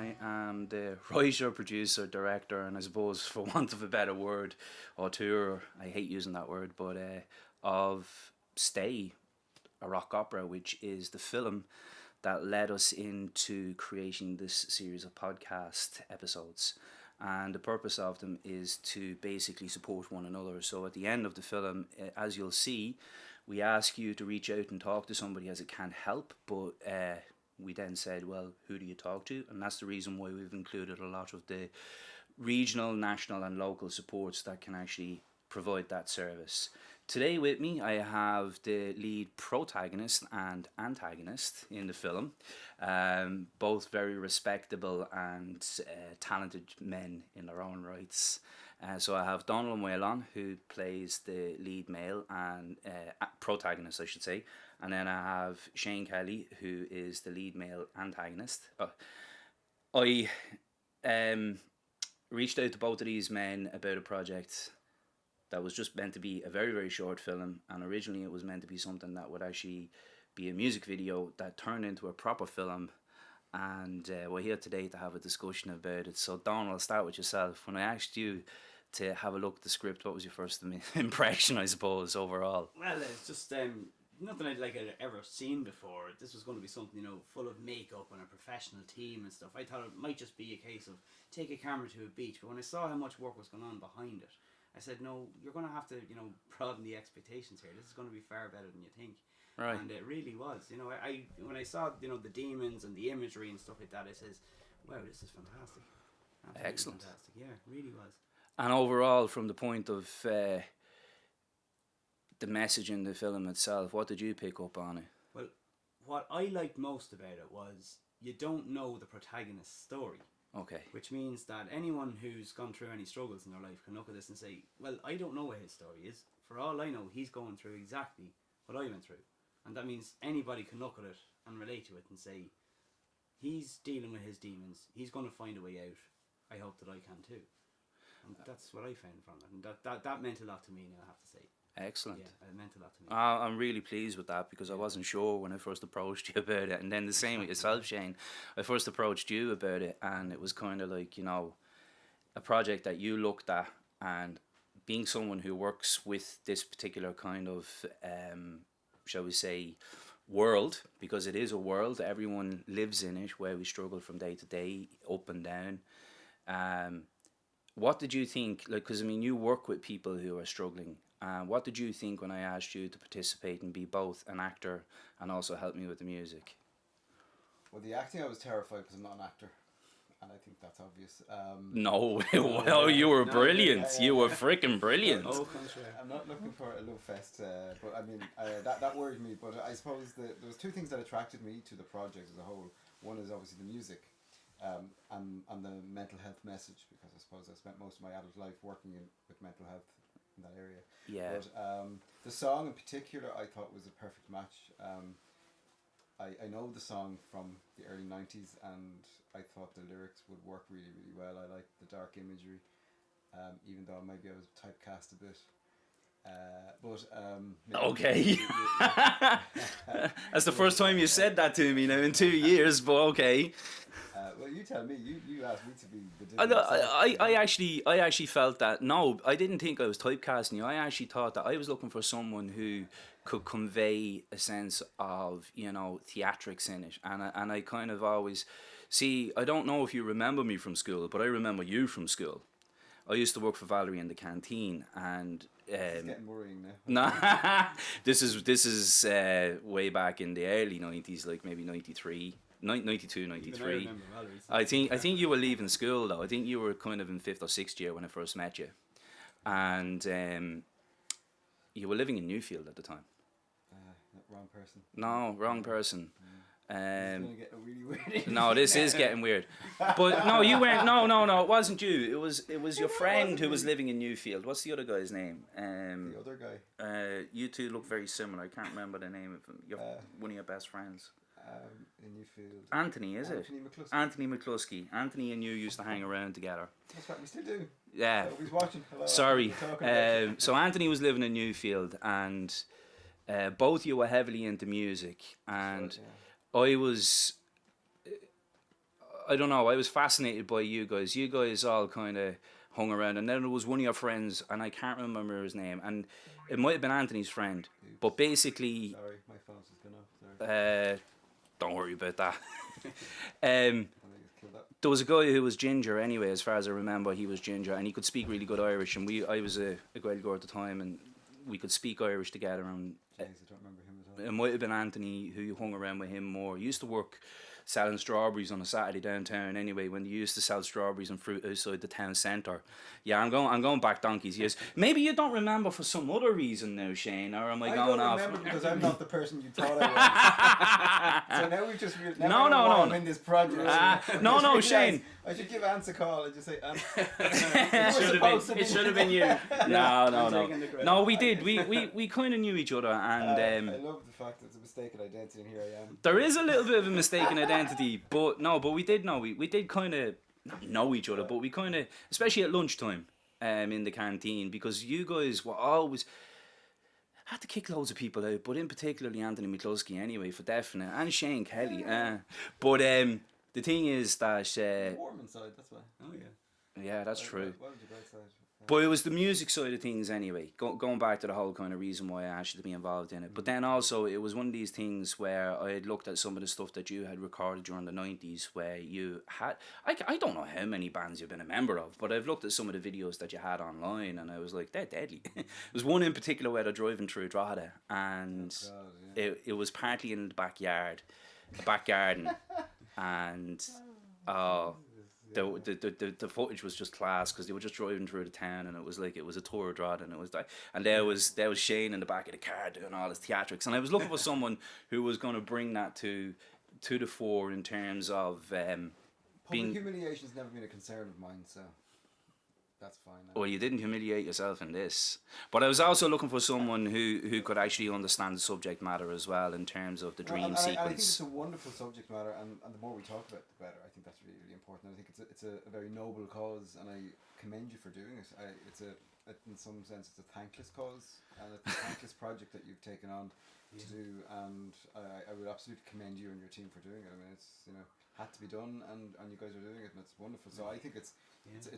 I am the writer, producer, director, and I suppose, for want of a better word, auteur, I hate using that word, but of Stay, a rock opera, which is the film that led us into creating this series of podcast episodes. And the purpose of them is to basically support one another. So at the end of the film, as you'll see, we ask you to reach out and talk to somebody as it can help, but we then said, well, who do you talk to? And that's the reason why we've included a lot of the regional, national and local supports that can actually provide that service. Today with me I have the lead protagonist and antagonist in the film, both very respectable and talented men in their own rights. So I have Dónal Ó Maoláin, who plays the lead male and protagonist, I should say, and then I have Shane Kelly, who is the lead male antagonist. I reached out to both of these men about a project that was just meant to be a very, very short film, and originally it was meant to be something that would actually be a music video that turned into a proper film, and we're here today to have a discussion about it. So Don, I'll start with yourself. When I asked you to have a look at the script, what was your first impression, I suppose, overall? Well, it's just nothing I'd ever seen before. This was going to be something, full of makeup and a professional team and stuff. I thought it might just be a case of take a camera to a beach, but when I saw how much work was going on behind it, I said, no, you're going to have to, broaden the expectations here. This is going to be far better than you think. Right. And it really was. I when I saw, the demons and the imagery and stuff like that, I says, wow, this is fantastic. Absolutely excellent. Fantastic. Yeah, it really was. And overall, from the point of the message in the film itself, what did you pick up on it? Well, what I liked most about it was you don't know the protagonist's story. Okay. Which means that anyone who's gone through any struggles in their life can look at this and say, well, I don't know what his story is. For all I know, he's going through exactly what I went through. And that means anybody can look at it and relate to it and say, he's dealing with his demons. He's going to find a way out. I hope that I can too. And that's what I found from it. And that meant a lot to me now, I have to say. Excellent. Yeah, it meant a lot to me. I'm really pleased with that, because I wasn't sure when I first approached you about it. And then the same with yourself, Shane. I first approached you about it, and it was kind of like, a project that you looked at, and being someone who works with this particular kind of, shall we say, world, because it is a world, everyone lives in it, where we struggle from day to day, up and down. What did you think, because you work with people who are struggling. What did you think when I asked you to participate and be both an actor and also help me with the music? Well, the acting, I was terrified because I'm not an actor, and I think that's obvious. No, well, you were brilliant. You were freaking brilliant. I'm not looking for a love fest, but that worried me. But I suppose there was two things that attracted me to the project as a whole. One is obviously the music, and the mental health message, because I suppose I spent most of my adult life working with mental health in that area. Yeah. But the song in particular, I thought was a perfect match. I know the song from the early 90s, and I thought the lyrics would work really, really well. I liked the dark imagery, even though maybe I was typecast a bit. Okay. That's the first time you said that to me now in 2 years, but okay. Well, you tell me. You asked me to be the I actually felt that, no, I didn't think I was typecasting you. I actually thought that I was looking for someone who could convey a sense of, theatrics in it. And I kind of always, see, I don't know if you remember me from school, but I remember you from school. I used to work for Valerie in the canteen, and it's getting worrying now. nah, this is way back in the early 90s, like maybe 93, 92, 93. I think you were leaving school though. I think you were kind of in 5th or 6th year when I first met you, and you were living in Newfield at the time. Wrong person. No, wrong person. It's gonna get really weird. No, this is getting weird. But no, you weren't. No, it wasn't you. It was your friend who was living in Newfield. What's the other guy's name? The other guy. You two look very similar. I can't remember the name of him. You're one of your best friends. In Newfield. Anthony, is it? Anthony McCluskey. Anthony McCluskey. Anthony and you used to hang around together. That's what we still do. Yeah. So he's watching. Hello. Sorry. So Anthony was living in Newfield, and both you were heavily into music, and. Right, yeah. I don't know, I was fascinated by you guys. You guys all kind of hung around, and then there was one of your friends, and I can't remember his name, and it might have been Anthony's friend, but basically, Sorry, my phone's just been off. Sorry. don't worry about that. I just killed that. There was a guy who was ginger anyway, as far as I remember. He was ginger, and he could speak really good Irish, and I was a Gaeilgeoir at the time, and we could speak Irish together, and Jeez, I don't remember him at all. it might have been Anthony who hung around with him more. He used to work selling strawberries on a Saturday downtown anyway, when they used to sell strawberries and fruit outside the town centre. Yeah, I'm going back donkeys years. Maybe you don't remember for some other reason now, Shane, or am I going off? I don't remember because I'm not the person you thought I was. So now we've just No. I'm in this project. No, Shane. I should give Ants a call and just say, Ants. It should have been you. No, we did. We kind of knew each other, and I love the fact that it's a mistaken identity, and here I am. there is a little bit of a mistaken identity, but we did know. We did kind of not know each other, but we kind of, especially at lunchtime, in the canteen, because you guys were always had to kick loads of people out, but in particularly Anthony McCluskey anyway, for definite, and Shane Kelly. But the thing is that Warm inside, that's why. Oh yeah. yeah, that's true. Why would you go outside? But it was the music side of things anyway, going back to the whole kind of reason why I asked you to be involved in it. But then also it was one of these things where I had looked at some of the stuff that you had recorded during the 90s, where you had, I don't know how many bands you've been a member of, but I've looked at some of the videos that you had online, and I was like, they're deadly. There was one in particular where they're driving through Drogheda, and it was partly in the back garden, and the footage was just class, because they were just driving through the town, and it was like it was a tour of Drogheda, and it was like, and there was Shane in the back of the car doing all his theatrics, and I was looking for someone who was going to bring that to the fore in terms of Public humiliation's never been a concern of mine, so that's fine. Well, you didn't humiliate yourself in this, but I was also looking for someone who could actually understand the subject matter as well, in terms of the dream sequence. I think it's a wonderful subject matter, and the more we talk about it, the better. I think that's really, really important. I think it's a very noble cause, and I commend you for doing it. In some sense, it's a thankless cause, and it's a thankless project that you've taken on to do, and I would absolutely commend you and your team for doing it. I mean, it's had to be done, and you guys are doing it, and it's wonderful. So I think it's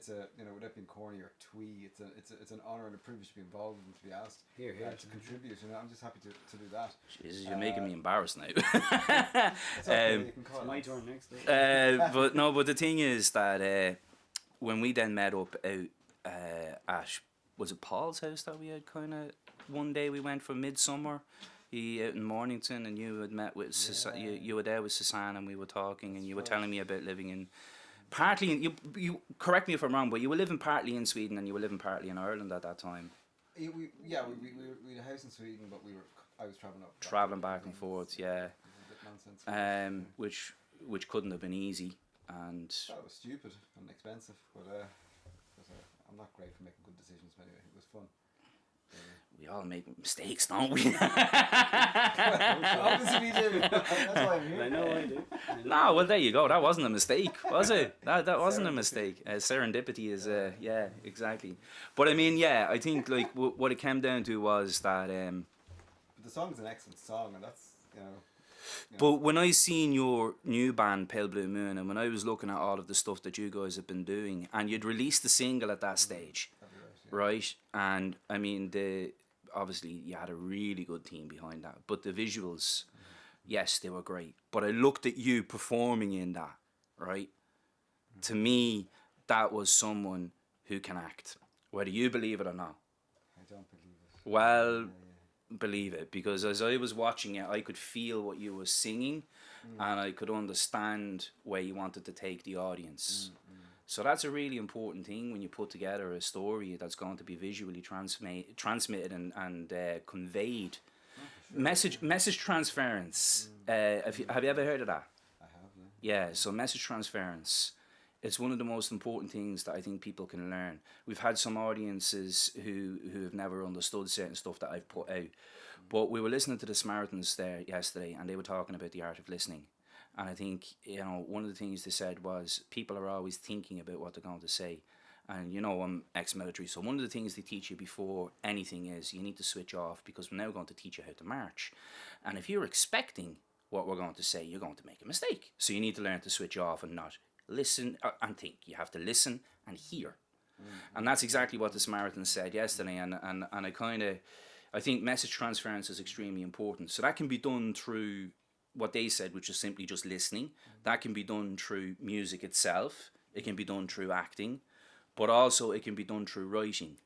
a without being corny or twee, it's an honour and a privilege to be involved and to be asked to contribute. I'm just happy to do that. Jesus, you're making me embarrassed now. It's okay, you can call My it. turn next. But the thing is that when we then met up out at, was it Paul's house that we had kind of, one day we went for midsummer, he out in Mornington, and you had met with you were there with Susanne, and we were talking, and you were telling me about living in partly in, you correct me if I'm wrong, but you were living partly in Sweden and you were living partly in Ireland at that time. We had a house in Sweden, but I was travelling back and forth, yeah. It was a bit nonsense. Which couldn't have been easy, and that was stupid and expensive, but I'm not great for making good decisions. But anyway, it was fun. We all make mistakes, don't we? Obviously we do. That's why I'm here. I know I do. No, well, there you go. That wasn't a mistake, was it? That wasn't a mistake. Serendipity is, yeah, exactly. But I mean, yeah, I think like what it came down to was that. But the song's an excellent song, and that's But when I seen your new band, Pale Blue Moon, and when I was looking at all of the stuff that you guys have been doing, and you'd released the single at that stage, right? And I mean, obviously you had a really good team behind that, but the visuals, yes, they were great. But I looked at you performing in that, right? To me, that was someone who can act, whether you believe it or not. I don't believe it. Well, believe it, because as I was watching it, I could feel what you were singing, and I could understand where you wanted to take the audience. So that's a really important thing when you put together a story that's going to be visually transmitted and conveyed. Message transference. Have you ever heard of that? I have, Yeah, so message transference. It's one of the most important things that I think people can learn. We've had some audiences who have never understood certain stuff that I've put out. But we were listening to the Samaritans there yesterday, and they were talking about the art of listening. And I think, one of the things they said was people are always thinking about what they're going to say. And, I'm ex-military, so one of the things they teach you before anything is you need to switch off, because we're now going to teach you how to march. And if you're expecting what we're going to say, you're going to make a mistake. So you need to learn to switch off and not listen and think. You have to listen and hear. And that's exactly what the Samaritans said yesterday. And I think message transference is extremely important. So that can be done through what they said, which is simply just listening. That can be done through music itself. It can be done through acting. But also it can be done through writing.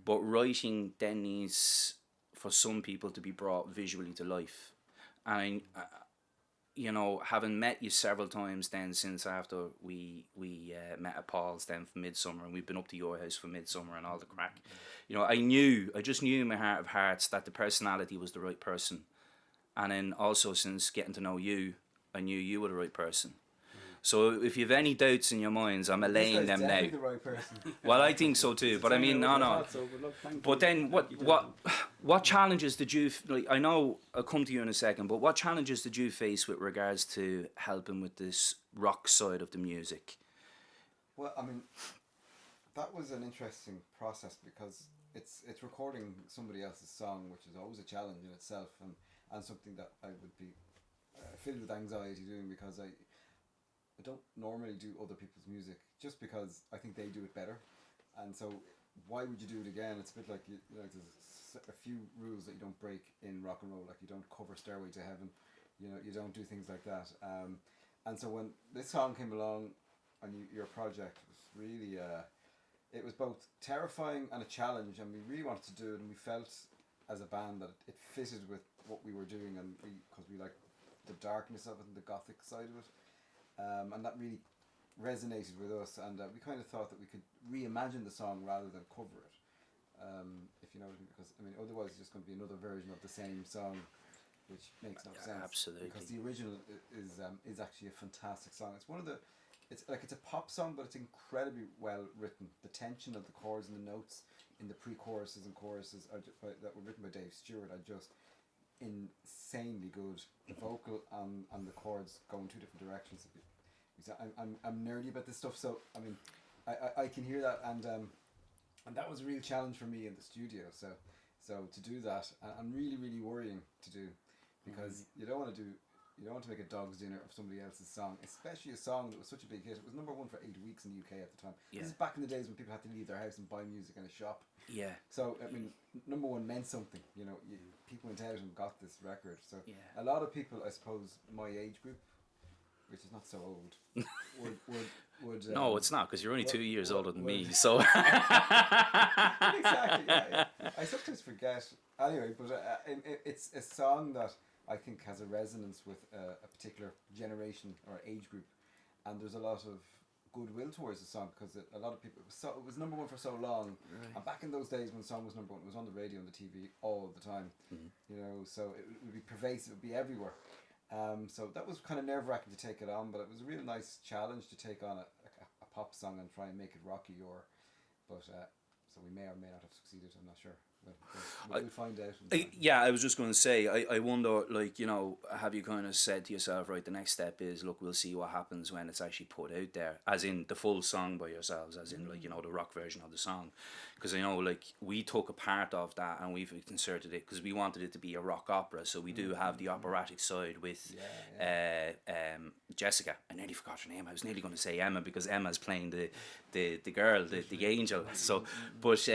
But writing then needs, for some people, to be brought visually to life. And having met you several times then since after we met at Paul's then for Midsummer, and we've been up to your house for Midsummer and all the crack, I just knew in my heart of hearts that the personality was the right person. And then also, since getting to know you, I knew you were the right person. So if you have any doubts in your minds, I'm allaying them now. The right person. Well, I think so too. But I mean, no. But then, what challenges did you I know I'll come to you in a second. But what challenges did you face with regards to helping with this rock side of the music? Well, I mean, that was an interesting process because it's recording somebody else's song, which is always a challenge in itself, and something that I would be filled with anxiety doing, because I don't normally do other people's music just because I think they do it better, and so why would you do it again? It's a bit like there's a few rules that you don't break in rock and roll, like you don't cover Stairway to Heaven, you don't do things like that, and so when this song came along and your project was really it was both terrifying and a challenge, and we really wanted to do it, and we felt as a band that it fitted with what we were doing, and because we like the darkness of it and the gothic side of it. And that really resonated with us, and we kind of thought that we could reimagine the song rather than cover it, if you know what I mean, because I mean otherwise it's just going to be another version of the same song, which makes no sense. Absolutely. Because the original is actually a fantastic song. It's a pop song, but it's incredibly well written. The tension of the chords and the notes in the pre-choruses and choruses that were written by Dave Stewart are just insanely good. The vocal and the chords go in two different directions. I'm nerdy about this stuff, so I mean I can hear that, and that was a real challenge for me in the studio. So to do that, and really worrying to do, because you don't want to make a dog's dinner of somebody else's song, especially a song that was such a big hit. It was number one for 8 weeks in the UK at the time. Yeah. This is back in the days when people had to leave their house and buy music in a shop. Yeah. So I mean, number one meant something. People went out and got this record. So yeah. A lot of people, I suppose, my age group, which is not so old, would no, it's not, because you're only 2 years older than me. So exactly. Yeah. I sometimes forget. Anyway, but it's a song that I think has a resonance with a particular generation or age group, and there's a lot of goodwill towards the song, because a lot of people, it was number one for so long, right. And back in those days when the song was number one, it was on the radio and the TV all the time, so it would be pervasive, it would be everywhere, so that was kind of nerve-wracking to take it on, but it was a real nice challenge to take on a pop song and try and make it rocky, but so we may or may not have succeeded, I'm not sure. We'll find out. Yeah, I was just going to say, I wonder, have you kind of said to yourself, right, the next step is, look, we'll see what happens when it's actually put out there, as in the full song by yourselves, as in, the rock version of the song, because I know, we took a part of that and we've inserted it, because we wanted it to be a rock opera, so we do have the operatic side with Jessica. I nearly forgot her name. I was nearly going to say Emma, because Emma's playing the girl, the angel, so, but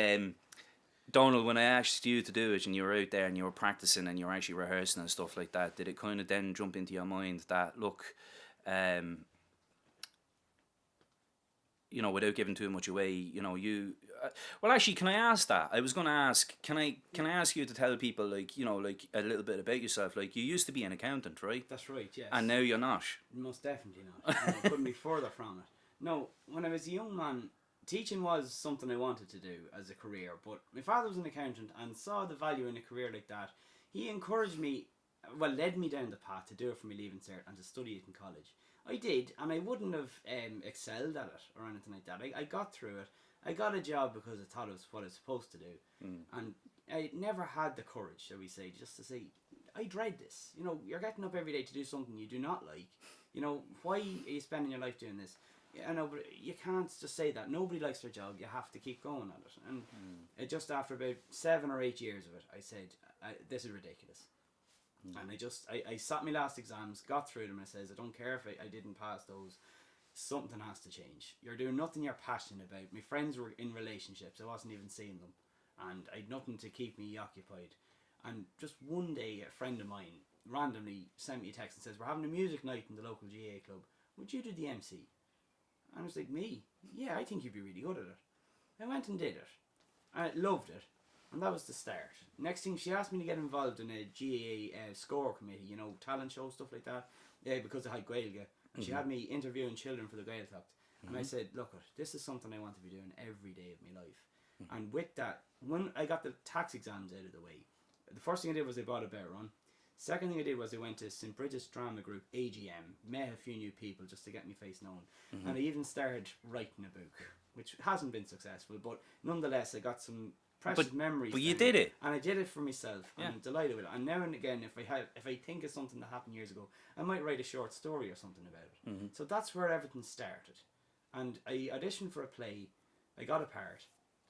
Dónal, when I asked you to do it and you were out there and you were practicing and you were actually rehearsing and stuff like that, did it kind of then jump into your mind that, look, without giving too much away, well, actually, can I ask that? I was going to ask, can I ask you to tell people, a little bit about yourself? You used to be an accountant, right? That's right, yes. And now you're not. Most definitely not. I couldn't be further from it. No, when I was a young man, teaching was something I wanted to do as a career, but my father was an accountant and saw the value in a career like that. He encouraged me, led me down the path to do it for me leaving cert and to study it in college. I did, and I wouldn't have excelled at it or anything like that. I got through it. I got a job because I thought it was what I was supposed to do. And I never had the courage, shall we say, just to say, I dread this. You're getting up every day to do something you do not like. Why are you spending your life doing this? I know, but you can't just say that. Nobody likes their job. You have to keep going at it. And it just after about 7 or 8 years of it, I said, this is ridiculous. And I sat my last exams, got through them, and I says, I don't care if I didn't pass those. something has to change. You're doing nothing you're passionate about. My friends were in relationships. I wasn't even seeing them. And I had nothing to keep me occupied. And just one day, a friend of mine randomly sent me a text and says, we're having a music night in the local GA club. Would you do the MC? And I was like, me? Yeah, I think you'd be really good at it. I went and did it. And I loved it. And that was the start. Next thing, she asked me to get involved in a GAA score committee, you know, talent show, stuff like that, because I had Gaeilge. And she had me interviewing children for the Gaeltacht. And I said, look, this is something I want to be doing every day of my life. And with that, when I got the tax exams out of the way, the first thing I did was I bought a bear run. Second thing I did was I went to St. Bridget's Drama Group, AGM, met a few new people just to get my face known. And I even started writing a book, which hasn't been successful, but nonetheless I got some precious memories. But you did it. And I did it for myself. And I'm delighted with it. And now and again, if I think of something that happened years ago, I might write a short story or something about it. So that's where everything started. And I auditioned for a play, I got a part,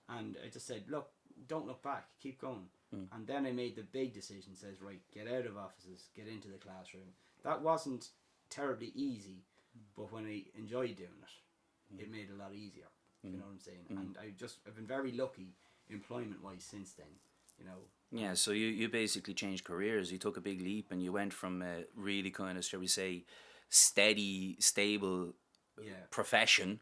and I just said, look, don't look back, keep going. And then I made the big decision, says, right, get out of offices, get into the classroom. That wasn't terribly easy, but when I enjoyed doing it, it made it a lot easier. You know what I'm saying? And I've been very lucky employment-wise since then, you know. Yeah, so you basically changed careers. You took a big leap and you went from a really kind of, shall we say, steady, stable profession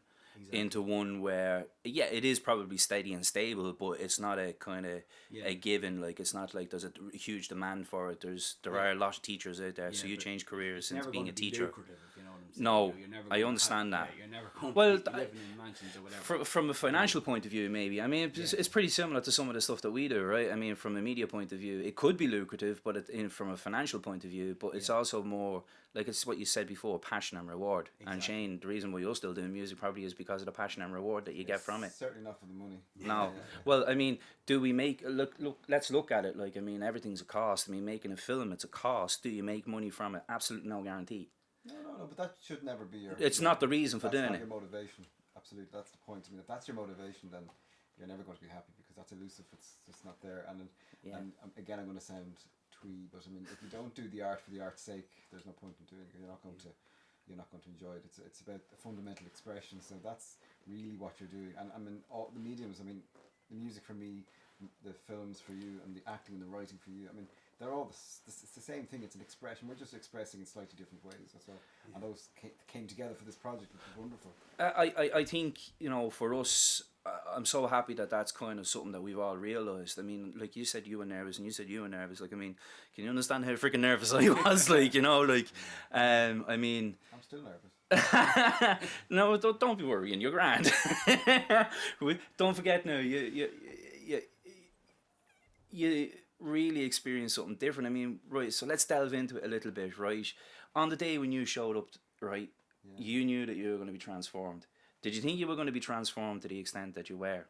into one where, it is probably steady and stable, but it's not a kind of a given. Like, it's not like there's a huge demand for it. There are a lot of teachers out there, so you changed careers since being a teacher. You know what I'm saying? No, you're never I understand that. You're never going to be living in mansions or whatever. From a financial point of view, maybe. I mean, it's pretty similar to some of the stuff that we do, right? I mean, from a media point of view, it could be lucrative, but from a financial point of view, but it's also more, like it's what you said before, passion and reward. Exactly. And Shane, the reason why you're still doing music probably is because of the passion and reward that you get from it. Certainly not for the money. No. Well, I mean, do we make, let's look at it. Like, I mean, everything's a cost. I mean, making a film, it's a cost. Do you make money from it? Absolutely no guarantee. No, but that should never be your... It's not the reason for doing it. That's not your motivation. Absolutely, that's the point. I mean, if that's your motivation, then you're never going to be happy because that's elusive. It's just not there. And again, I'm going to sound twee, but I mean, if you don't do the art for the art's sake, there's no point in doing it. You're not going to enjoy it. It's about a fundamental expression. So that's really what you're doing. And I mean, all the mediums. I mean, the music for me, the films for you, and the acting and the writing for you. I mean, they're all it's the same thing. It's an expression. We're just expressing in slightly different ways. That's all. And those came together for this project, which is wonderful. I think, you know, for us, I'm so happy that that's kind of something that we've all realised. I mean, like you said, you were nervous, and you said you were nervous. Like, I mean, can you understand how freaking nervous I was? Like, you know, like, I mean... I'm still nervous. No, don't be worrying. You're grand. Don't forget now, you really experience something different. I mean, right, so let's delve into it a little bit, right? On the day when you showed up, right, you knew that you were going to be transformed. Did you think you were going to be transformed to the extent that you were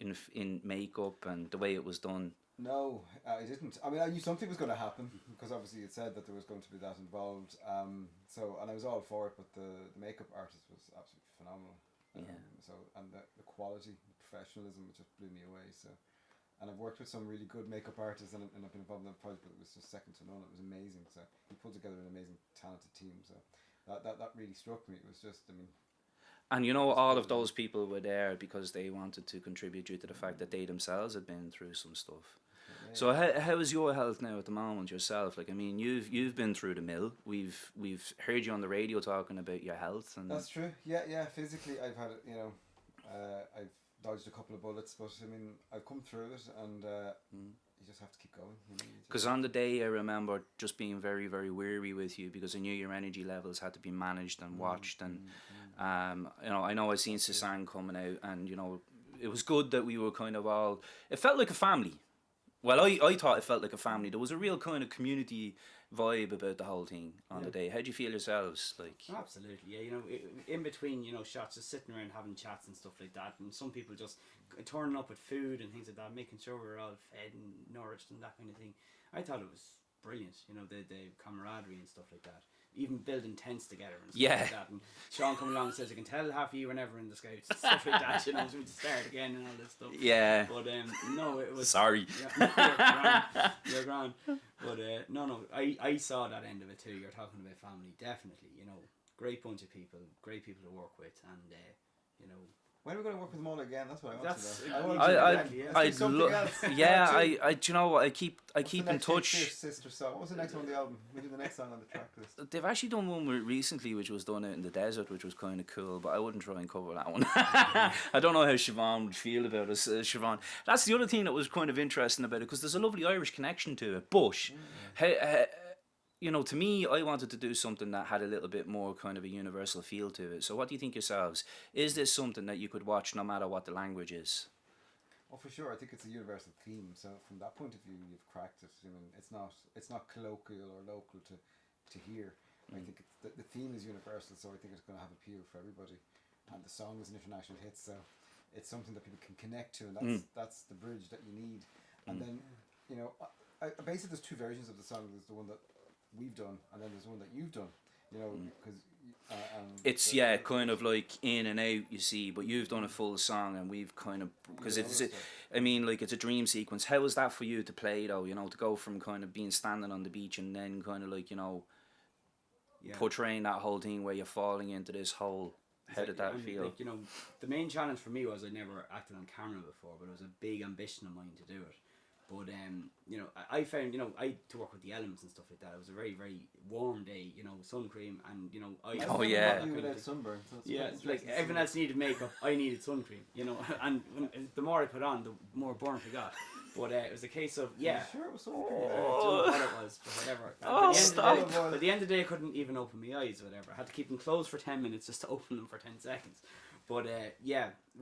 in makeup and the way it was done? No, I didn't. I mean, I knew something was going to happen because obviously it said that there was going to be that involved. And I was all for it, but the makeup artist was absolutely phenomenal. And the quality, the professionalism, it just blew me away. And I've worked with some really good makeup artists, and I've been involved in that project, but it was just second to none. It was amazing. So he pulled together an amazing, talented team. So that really struck me. It was just, I mean. And you know, all of those people were there because they wanted to contribute due to the fact that they themselves had been through some stuff. Yeah. So how is your health now at the moment yourself? Like, I mean, you've been through the mill. We've heard you on the radio talking about your health. And that's true. Yeah. Physically, I've had, you know, I've dodged a couple of bullets, but I mean, I've come through it, and you just have to keep going. Because on the day, I remember just being very, very weary with you because I knew your energy levels had to be managed and watched, and you know, I know I seen Susanne coming out, and you know, it was good that we were kind of all. It felt like a family. Well, I thought it felt like a family. There was a real kind of community vibe about the whole thing on the day. How do you feel yourselves? Like, absolutely, yeah. You know, in between, you know, shots, just sitting around having chats and stuff like that, and some people just turning up with food and things like that, making sure we're all fed and nourished and that kind of thing. I thought it was brilliant. You know, the camaraderie and stuff like that. Even building tents together and stuff like that. And Sean come along and says, I can tell half of you were never in the Scouts and stuff like that, you know, so we just start again and all this stuff. Yeah. But no, it was... Sorry. Yeah, you're grand. But no, I saw that end of it too. You're talking about family, definitely, you know. great bunch of people, great people to work with, and you know. When are we going to work with them all again? That's what I want That's to know. I'd do you know what? I keep in touch. Sister song. What was the next one on the album? Maybe the next song on the track list. They've actually done one recently, which was done out in the desert, which was kind of cool. But I wouldn't try and cover that one. I don't know how Siobhan would feel about it. Siobhan, that's the other thing that was kind of interesting about it, because there's a lovely Irish connection to it. But you know, to me, I wanted to do something that had a little bit more kind of a universal feel to it. So what do you think yourselves? Is this something that you could watch no matter what the language is? Oh, for sure. I think it's a universal theme. So from that point of view, you've cracked it. I mean, it's not colloquial or local to hear. I think the theme is universal, so I think it's going to have appeal for everybody. And the song is an international hit, so it's something that people can connect to, and that's the bridge that you need. And then, you know, basically there's two versions of the song. There's the one that we've done, and then there's one that you've done, you know, because it's kind of like in and out, you see, but you've done a full song, and we've kind of, because I mean, like, it's a dream sequence. How was that for you to play, though, you know, to go from kind of being standing on the beach and then kind of like, you know, portraying that whole thing where you're falling into this hole? How did that feel? Like, you know, the main challenge for me was I'd never acted on camera before, but it was a big ambition of mine to do it. But you know, I found, you know, to work with the elements and stuff like that. It was a very, very warm day, you know, sun cream, and you know, you without sunburn. So like everyone else needed makeup, I needed sun cream, you know, and the more I put on, the more burnt I got. But it was a case of sure it was sun cream. I don't know what it was, but whatever. By the end of the day, I couldn't even open my eyes or whatever. I had to keep them closed for 10 minutes just to open them for 10 seconds. But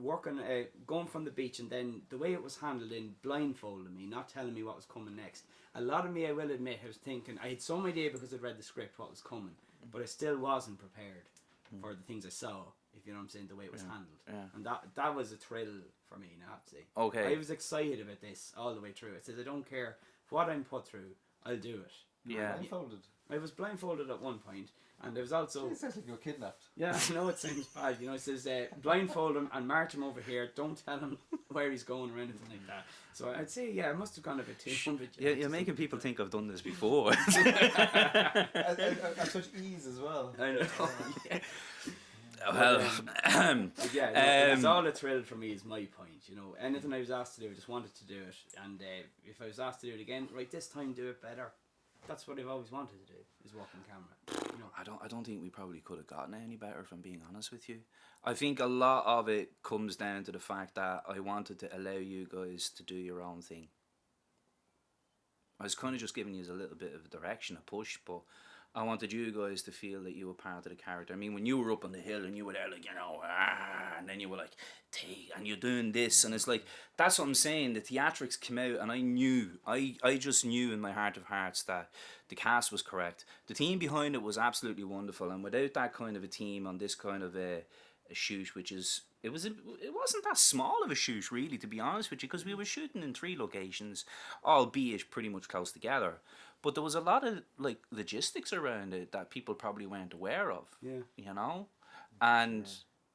working, going from the beach, and then the way it was handled in blindfolding me, not telling me what was coming next. A lot of me, I will admit, I was thinking, I had some idea because I'd read the script what was coming, but I still wasn't prepared for the things I saw, if you know what I'm saying, the way it was handled. Yeah. And that was a thrill for me, I have to say. Okay. I was excited about this all the way through. I said, I don't care what I'm put through, I'll do it. Yeah. Blindfolded. I was blindfolded at one point, and there was also... It sounds like you were kidnapped. Yeah, I know it sounds bad. You know, it says blindfold him and march him over here. Don't tell him where he's going or anything like that. So I'd say, I must have gone a bit 200. Yeah, you're making people think I've done this before. At such ease as well. I know. Yeah. Well, it's all a thrill for me is my point. You know, anything I was asked to do, I just wanted to do it. And if I was asked to do it again, right, this time do it better. That's what I've always wanted to do, is walk on camera. You know? I don't think we probably could have gotten any better, if I'm being honest with you. I think a lot of it comes down to the fact that I wanted to allow you guys to do your own thing. I was kind of just giving you a little bit of direction, a push, but I wanted you guys to feel that you were part of the character. I mean, when you were up on the hill and you were there, like, you know, and then you were like, and you're doing this, and it's like, that's what I'm saying. The theatrics came out, and I just knew in my heart of hearts that the cast was correct. The team behind it was absolutely wonderful, and without that kind of a team on this kind of a shoot, which is, it wasn't that small of a shoot, really, to be honest with you, because we were shooting in 3 locations, albeit pretty much close together. But there was a lot of like logistics around it that people probably weren't aware of. Yeah. You know? And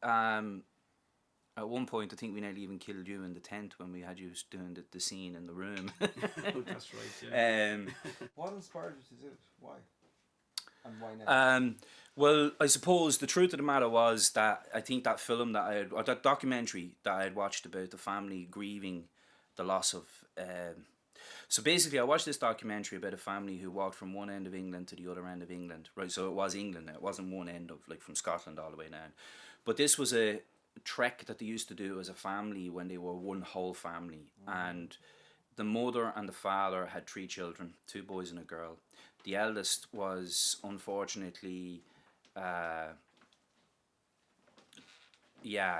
at one point I think we nearly even killed you in the tent when we had you doing the scene in the room. That's right, yeah. What inspired you to do it? Why? And why now? Well, I suppose the truth of the matter was that I think that film that documentary that I had watched about the family grieving the loss of so basically I watched this documentary about a family who walked from one end of England to the other end of England, right? So it was England, it wasn't one end of, like, from Scotland all the way down. But this was a trek that they used to do as a family when they were one whole family. And the mother and the father had 3 children, 2 boys and a girl. The eldest was unfortunately...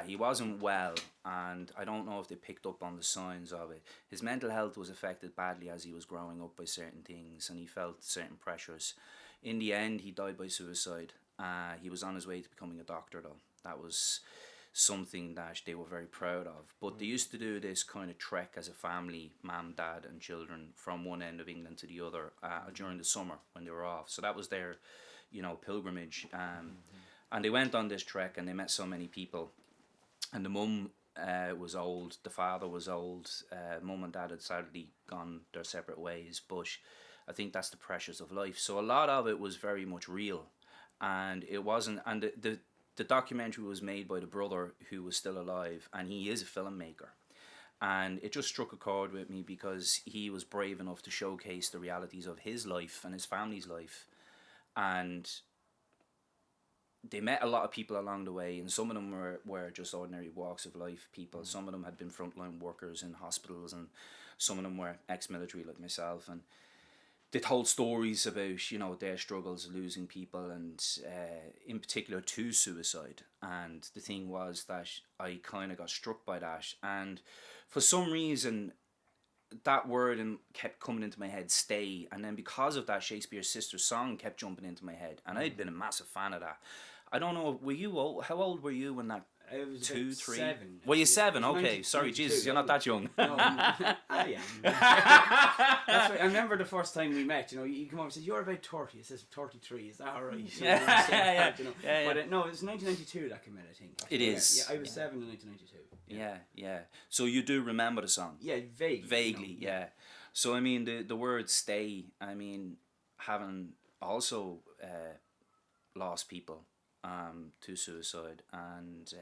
he wasn't well, and I don't know if they picked up on the signs of it. His mental health was affected badly as he was growing up by certain things, and he felt certain pressures. In the end, he died by suicide. He was on his way to becoming a doctor, though. That was something that they were very proud of. But they used to do this kind of trek as a family, mum, dad and children, from one end of England to the other during the summer when they were off. So that was their, you know, pilgrimage. And they went on this trek and they met so many people. And the mum was old, the father was old. Mum and dad had sadly gone their separate ways. But I think that's the pressures of life. So a lot of it was very much real. and it wasn't. And the documentary was made by the brother who was still alive, and he is a filmmaker. And it just struck a chord with me because he was brave enough to showcase the realities of his life and his family's life. And they met a lot of people along the way, and some of them were just ordinary walks of life people. Some of them had been frontline workers in hospitals, and some of them were ex-military like myself. And they told stories about, you know, their struggles losing people, and in particular to suicide. And the thing was that I kind of got struck by that, and for some reason that word kept coming into my head, stay. And then because of that, Shakespeare's Sister's Song kept jumping into my head, and I'd been a massive fan of that. I don't know, were you old? How old were you when that? I was 2, about 3. 7. Were you 7? It was Okay, 90 sorry, 92, Jesus, you're not that young. No, I am. That's right. I remember the first time we met. You know, you come over and says, "You're about 30." It says 33. Is that all right? Yeah. You know? Yeah. But no, it was 1992 that came out, I think. It is. Yeah, I was 7 in 1992. Yeah. So you do remember the song? Yeah, Vaguely, you know. yeah. So I mean, the word stay, I mean, having also lost people to suicide, and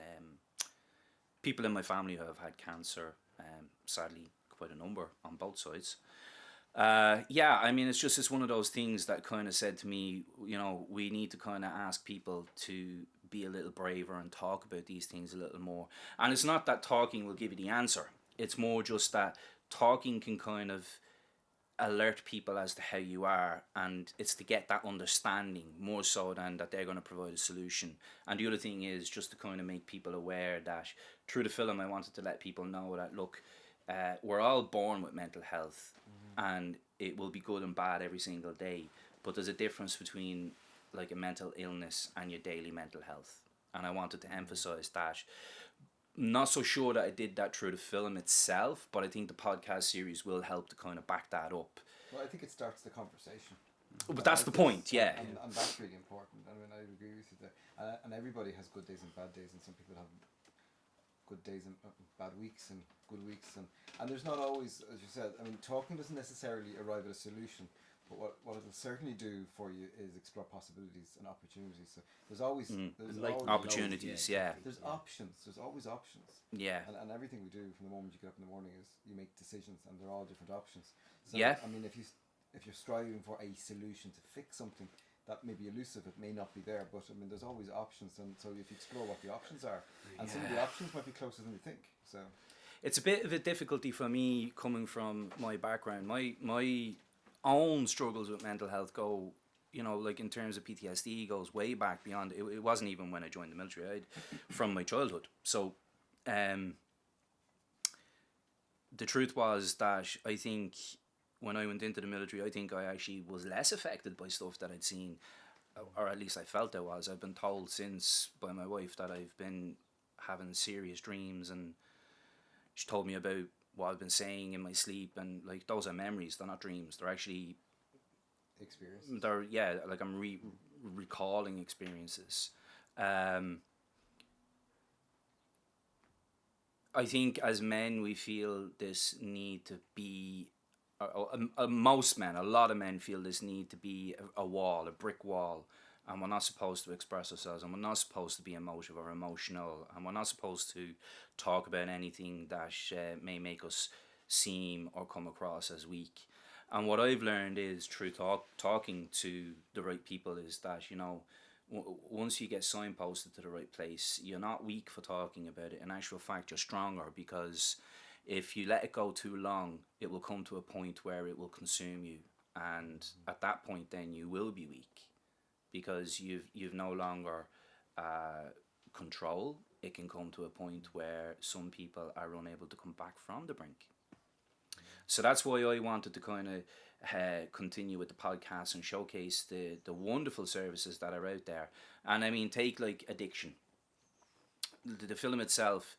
people in my family who have had cancer, sadly quite a number on both sides. Yeah, I mean, it's one of those things that kind of said to me, you know, we need to kind of ask people to be a little braver and talk about these things a little more. And it's not that talking will give you the answer. It's more just that talking can kind of alert people as to how you are, and it's to get that understanding more so than that they're going to provide a solution. And the other thing is just to kind of make people aware that through the film I wanted to let people know that, look, we're all born with mental health, and it will be good and bad every single day, but there's a difference between like a mental illness and your daily mental health. And I wanted to emphasize that. Not so sure that I did that through the film itself, but I think the podcast series will help to kind of back that up. Well, I think it starts the conversation. But that's the point, yeah. And that's really important. I mean, I agree with you there. And everybody has good days and bad days, and some people have good days and bad weeks and good weeks. And there's not always, as you said, I mean, talking doesn't necessarily arrive at a solution. But what it'll certainly do for you is explore possibilities and opportunities. So there's always opportunities, yeah. There's options. There's always options. Yeah. And everything we do from the moment you get up in the morning is you make decisions, and they're all different options. So yeah. I mean, if you're striving for a solution to fix something that may be elusive, it may not be there. But I mean, there's always options, and so if you explore what the options are, and some of the options might be closer than you think. So it's a bit of a difficulty for me coming from my background. My own struggles with mental health go, you know, like in terms of PTSD, goes way back beyond. It wasn't even when I joined the military. From my childhood. So the truth was that I think when I went into the military, I think I actually was less affected by stuff that I'd seen, or at least I felt I was. I've been told since by my wife that I've been having serious dreams, and she told me about what I've been saying in my sleep, and like those are memories. They're not dreams. They're actually experiences. They're like I'm recalling experiences. I think as men we feel this need to be. Most men, a lot of men feel this need to be a wall, a brick wall, and we're not supposed to express ourselves, and we're not supposed to be emotive or emotional, and we're not supposed to talk about anything that may make us seem or come across as weak. And what I've learned is through talking to the right people is that, you know, once you get signposted to the right place, you're not weak for talking about it. In actual fact, you're stronger, because if you let it go too long, it will come to a point where it will consume you, and at that point then you will be weak, because you've no longer control. It can come to a point where some people are unable to come back from the brink. So that's why I wanted to kind of continue with the podcast and showcase the wonderful services that are out there. And I mean, take like addiction. The film itself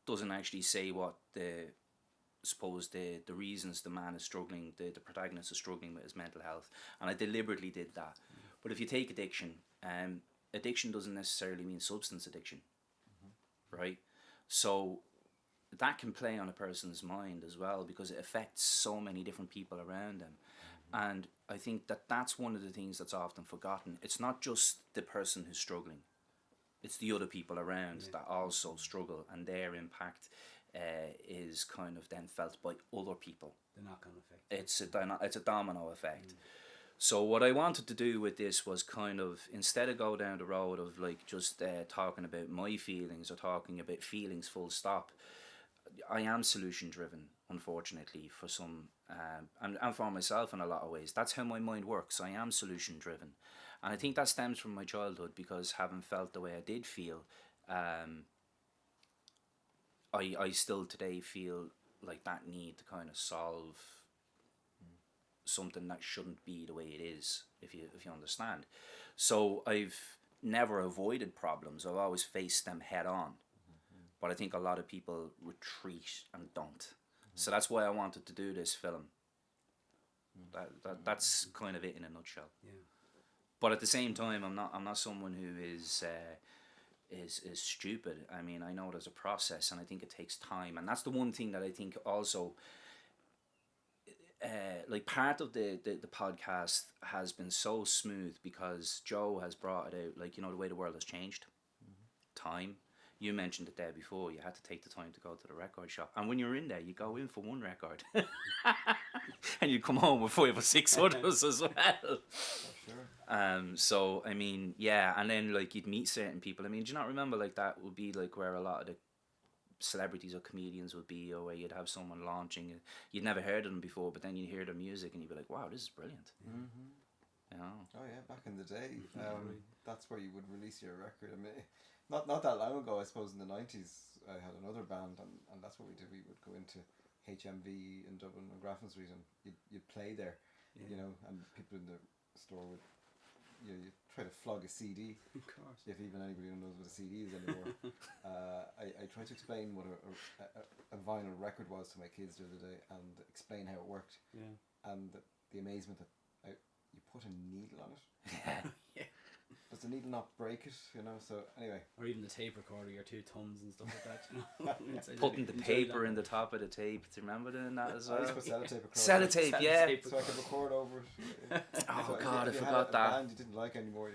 doesn't actually say what the reasons the man is struggling, the protagonist is struggling with his mental health, and I deliberately did that. But if you take addiction, addiction doesn't necessarily mean substance addiction, right? So that can play on a person's mind as well, because it affects so many different people around them. And I think that that's one of the things that's often forgotten. It's not just the person who's struggling, it's the other people around that also struggle, and their impact is kind of then felt by other people. The knock-on effect. It's a domino effect. So what I wanted to do with this was kind of, instead of go down the road of like just talking about my feelings or talking about feelings full stop, I am solution driven, unfortunately, for some, and for myself in a lot of ways. That's how my mind works. I am solution driven. And I think that stems from my childhood, because having felt the way I did feel, I still today feel like that need to kind of solve something that shouldn't be the way it is, if you understand. So I've never avoided problems. I've always faced them head on. But I think a lot of people retreat and don't. So that's why I wanted to do this film. That's kind of it in a nutshell. Yeah. But at the same time, I'm not someone who is stupid. I mean, I know there's a process, and I think it takes time. And that's the one thing that I think also, like, part of the podcast has been so smooth because Joe has brought it out, like, the way the world has changed. Time. You mentioned it there before. You had to take the time to go to the record shop, and when you're in there, you go in for one record, and you come home with 5 or 6 others as well. Sure. So I mean, yeah, and then like you'd meet certain people. I mean, do you not remember like that would be like where a lot of the celebrities or comedians would be, or where you'd have someone launching, you'd never heard of them before, but then you'd hear their music and you'd be like, wow, this is brilliant. You know? Oh yeah, back in the day, that's where you would release your record. I mean, not that long ago, I suppose in the 90s, I had another band, and that's what we did. We would go into HMV in Dublin and Grafton Street, and you'd play there, and people in the store would, you try to flog a CD. Of course. If even anybody knows what a CD is anymore. I tried to explain what a vinyl record was to my kids the other day, and explain how it worked. Yeah. And the amazement that you put a needle on it. Yeah. Does the needle not break it? So anyway. Or even the tape recorder, your 2 thumbs and stuff like that. Putting the paper in the top of the tape. Do you remember doing that as well? I used to put sellotape across. Sellotape, yeah. So I could record over it. Oh so God, I if you forgot had that. a band you didn't like anymore,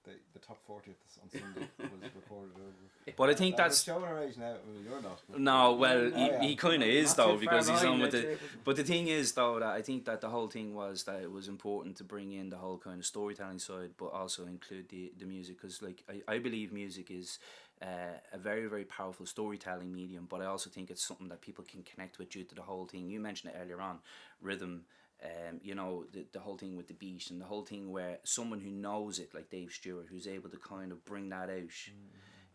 the top 40th on Sunday was recorded over. But I think that's showing our age now. Well, you're not. But no. Well, he kind of is Not though, too because far he's on behind with that it. tape. But the thing is though, that I think that the whole thing was that it was important to bring in the whole kind of storytelling side, but also include the music, because like I believe music is a very, very powerful storytelling medium, but I also think it's something that people can connect with due to the whole thing. You mentioned it earlier on, rhythm. The whole thing with the beat, and the whole thing where someone who knows it, like Dave Stewart, who's able to kind of bring that out.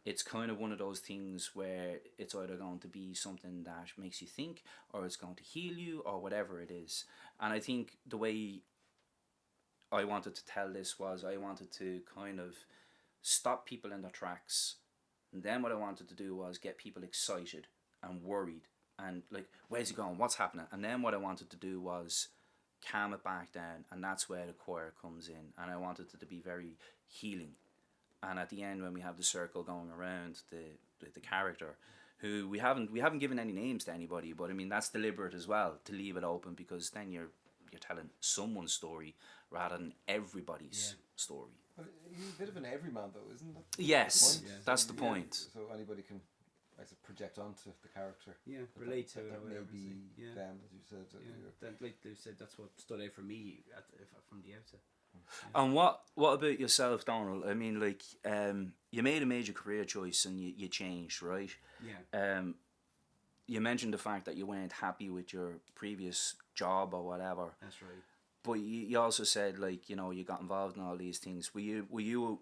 It's kind of one of those things where it's either going to be something that makes you think, or it's going to heal you, or whatever it is. And I think the way I wanted to tell this was, I wanted to kind of stop people in their tracks, and then what I wanted to do was get people excited and worried and like, where's he going, what's happening? And then what I wanted to do was calm it back down, and that's where the choir comes in, and I wanted it to be very healing. And at the end, when we have the circle going around the character, who we haven't given any names to anybody, but I mean that's deliberate as well, to leave it open, because then you're telling someone's story rather than everybody's story. Well, he's a bit of an everyman though, isn't that? Yes, the point? that's the point. So anybody can, I suppose, project onto the character. Yeah, relate to it or That may whatever. be them, as you said. That, like they said, that's what stood out for me from the outset. And what about yourself, Dónal? I mean, like, you made a major career choice and you changed, right? Yeah. You mentioned the fact that you weren't happy with your previous job or whatever. That's right. But you also said, like, you got involved in all these things. Were you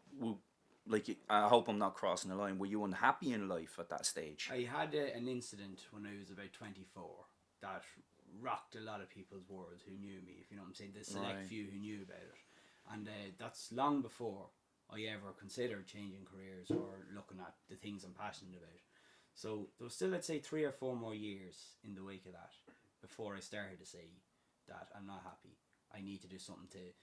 like, I hope I'm not crossing the line, were you unhappy in life at that stage? I had an incident when I was about 24 that rocked a lot of people's worlds who knew me, if you know what I'm saying, the select Right. few who knew about it. And that's long before I ever considered changing careers or looking at the things I'm passionate about. So there was still, I'd say, 3 or 4 more years in the wake of that before I started to say that I'm not happy. I need to do something to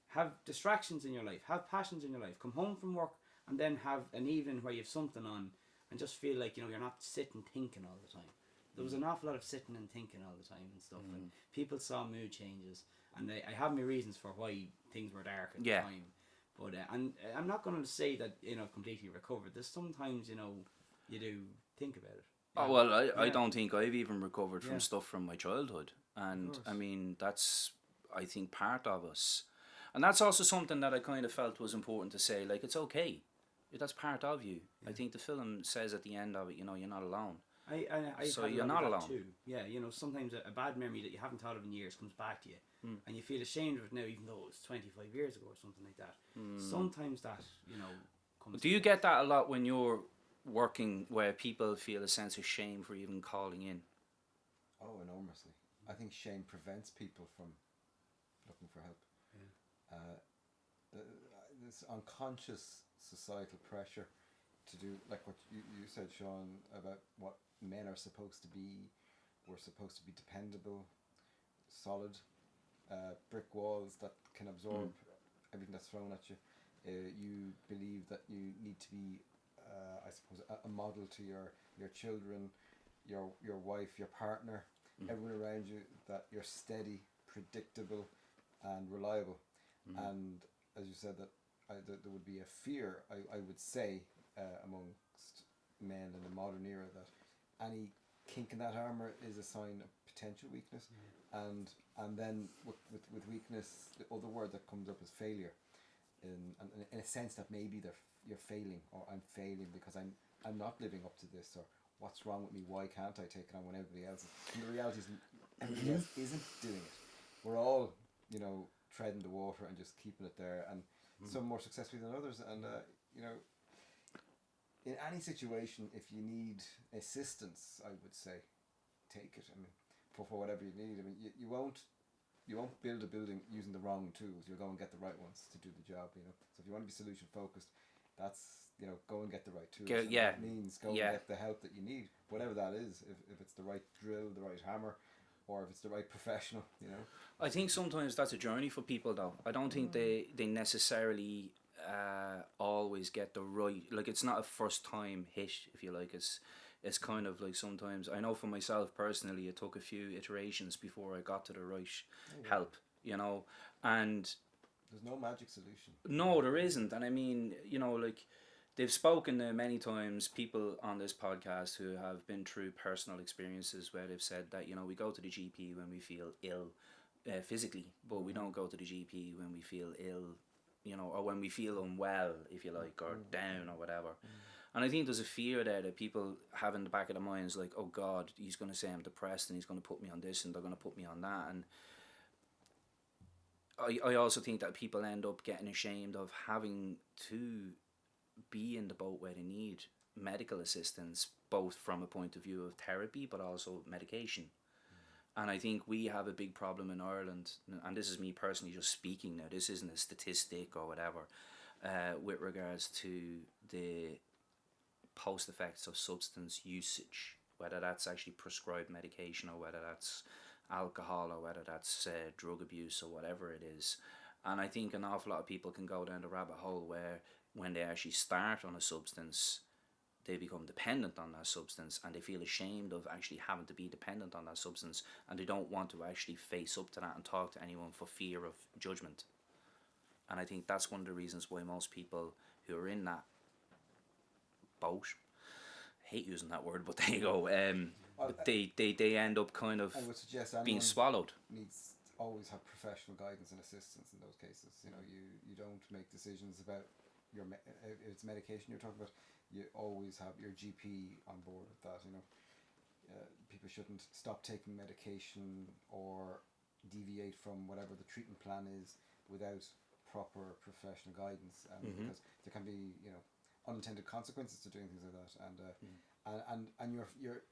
have distractions in your life, have passions in your life, come home from work and then have an evening where you have something on and just feel like, you're not sitting thinking all the time. There was an awful lot of sitting and thinking all the time and stuff, and people saw mood changes, and I have my reasons for why things were dark at Yeah. the time. But and I'm not going to say that I've completely recovered. There's sometimes you do think about it. Oh well, I Yeah. don't think I've even recovered from Yeah. stuff from my childhood, and course. I mean that's I think part of us, and that's also something that I kind of felt was important to say. Like it's okay, that's part of you. I think the film says at the end of it, you're not alone. I So had a you're lot not of that alone. too. Yeah, sometimes a bad memory that you haven't thought of in years comes back to you, and you feel ashamed of it now, even though it was 25 years ago or something like that. Sometimes that comes. Do you get that a lot when you're working, where people feel a sense of shame for even calling in? Oh, enormously. I think shame prevents people from looking for help. This unconscious societal pressure to do, like what you said, Sean, about what men are supposed to be. We're supposed to be dependable, solid, brick walls that can absorb everything that's thrown at you. You believe that you need to be, I suppose, a model to your children, your wife, your partner, everyone around you, that you're steady, predictable, and reliable. And as you said, that there would be a fear, I would say, amongst men in the modern era, that any kink in that armour is a sign of potential weakness. And then with weakness, the other word that comes up is failure. In a sense that maybe you're failing, or I'm failing because I'm not living up to this, or what's wrong with me, why can't I take it on when everybody else is. And the reality is everybody else isn't doing it. We're all treading the water and just keeping it there, and some more successfully than others. And in any situation, if you need assistance, I would say take it. I mean, for whatever you need. I mean, you won't build a building using the wrong tools. You'll go and get the right ones to do the job. So if you want to be solution focused, that's go and get the right tools. That means go and get the help that you need, whatever that is. If it's the right drill, the right hammer, or if it's the right professional. I think sometimes that's a journey for people, though. I don't think they necessarily always get the right. Like, it's not a first time hit, if you like. It's kind of like, sometimes, I know for myself personally, it took a few iterations before I got to the right help. And there's no magic solution. No, there isn't. And I mean, like, they've spoken many times, people on this podcast who have been through personal experiences where they've said that, we go to the GP when we feel ill physically, but we don't go to the GP when we feel ill, or when we feel unwell, if you like, or down or whatever. And I think there's a fear there that people have in the back of their minds, like, oh God, he's going to say I'm depressed and he's going to put me on this and they're going to put me on that. And I also think that people end up getting ashamed of having to be in the boat where they need medical assistance, both from a point of view of therapy but also medication. And I think we have a big problem in Ireland, and this is me personally just speaking now, this isn't a statistic or whatever, with regards to the post effects of substance usage, whether that's actually prescribed medication or whether that's alcohol or whether that's drug abuse or whatever it is. And I think an awful lot of people can go down the rabbit hole where when they actually start on a substance, they become dependent on that substance and they feel ashamed of actually having to be dependent on that substance, and they don't want to actually face up to that and talk to anyone for fear of judgment. And I think that's one of the reasons why most people who are in that boat, I hate using that word, but there you go, they end up kind of I would suggest being swallowed. Needs to always have professional guidance and assistance in those cases. You don't make decisions about if it's medication you're talking about. You always have your GP on board with that. People shouldn't stop taking medication or deviate from whatever the treatment plan is without proper professional guidance, because there can be unintended consequences to doing things like that, and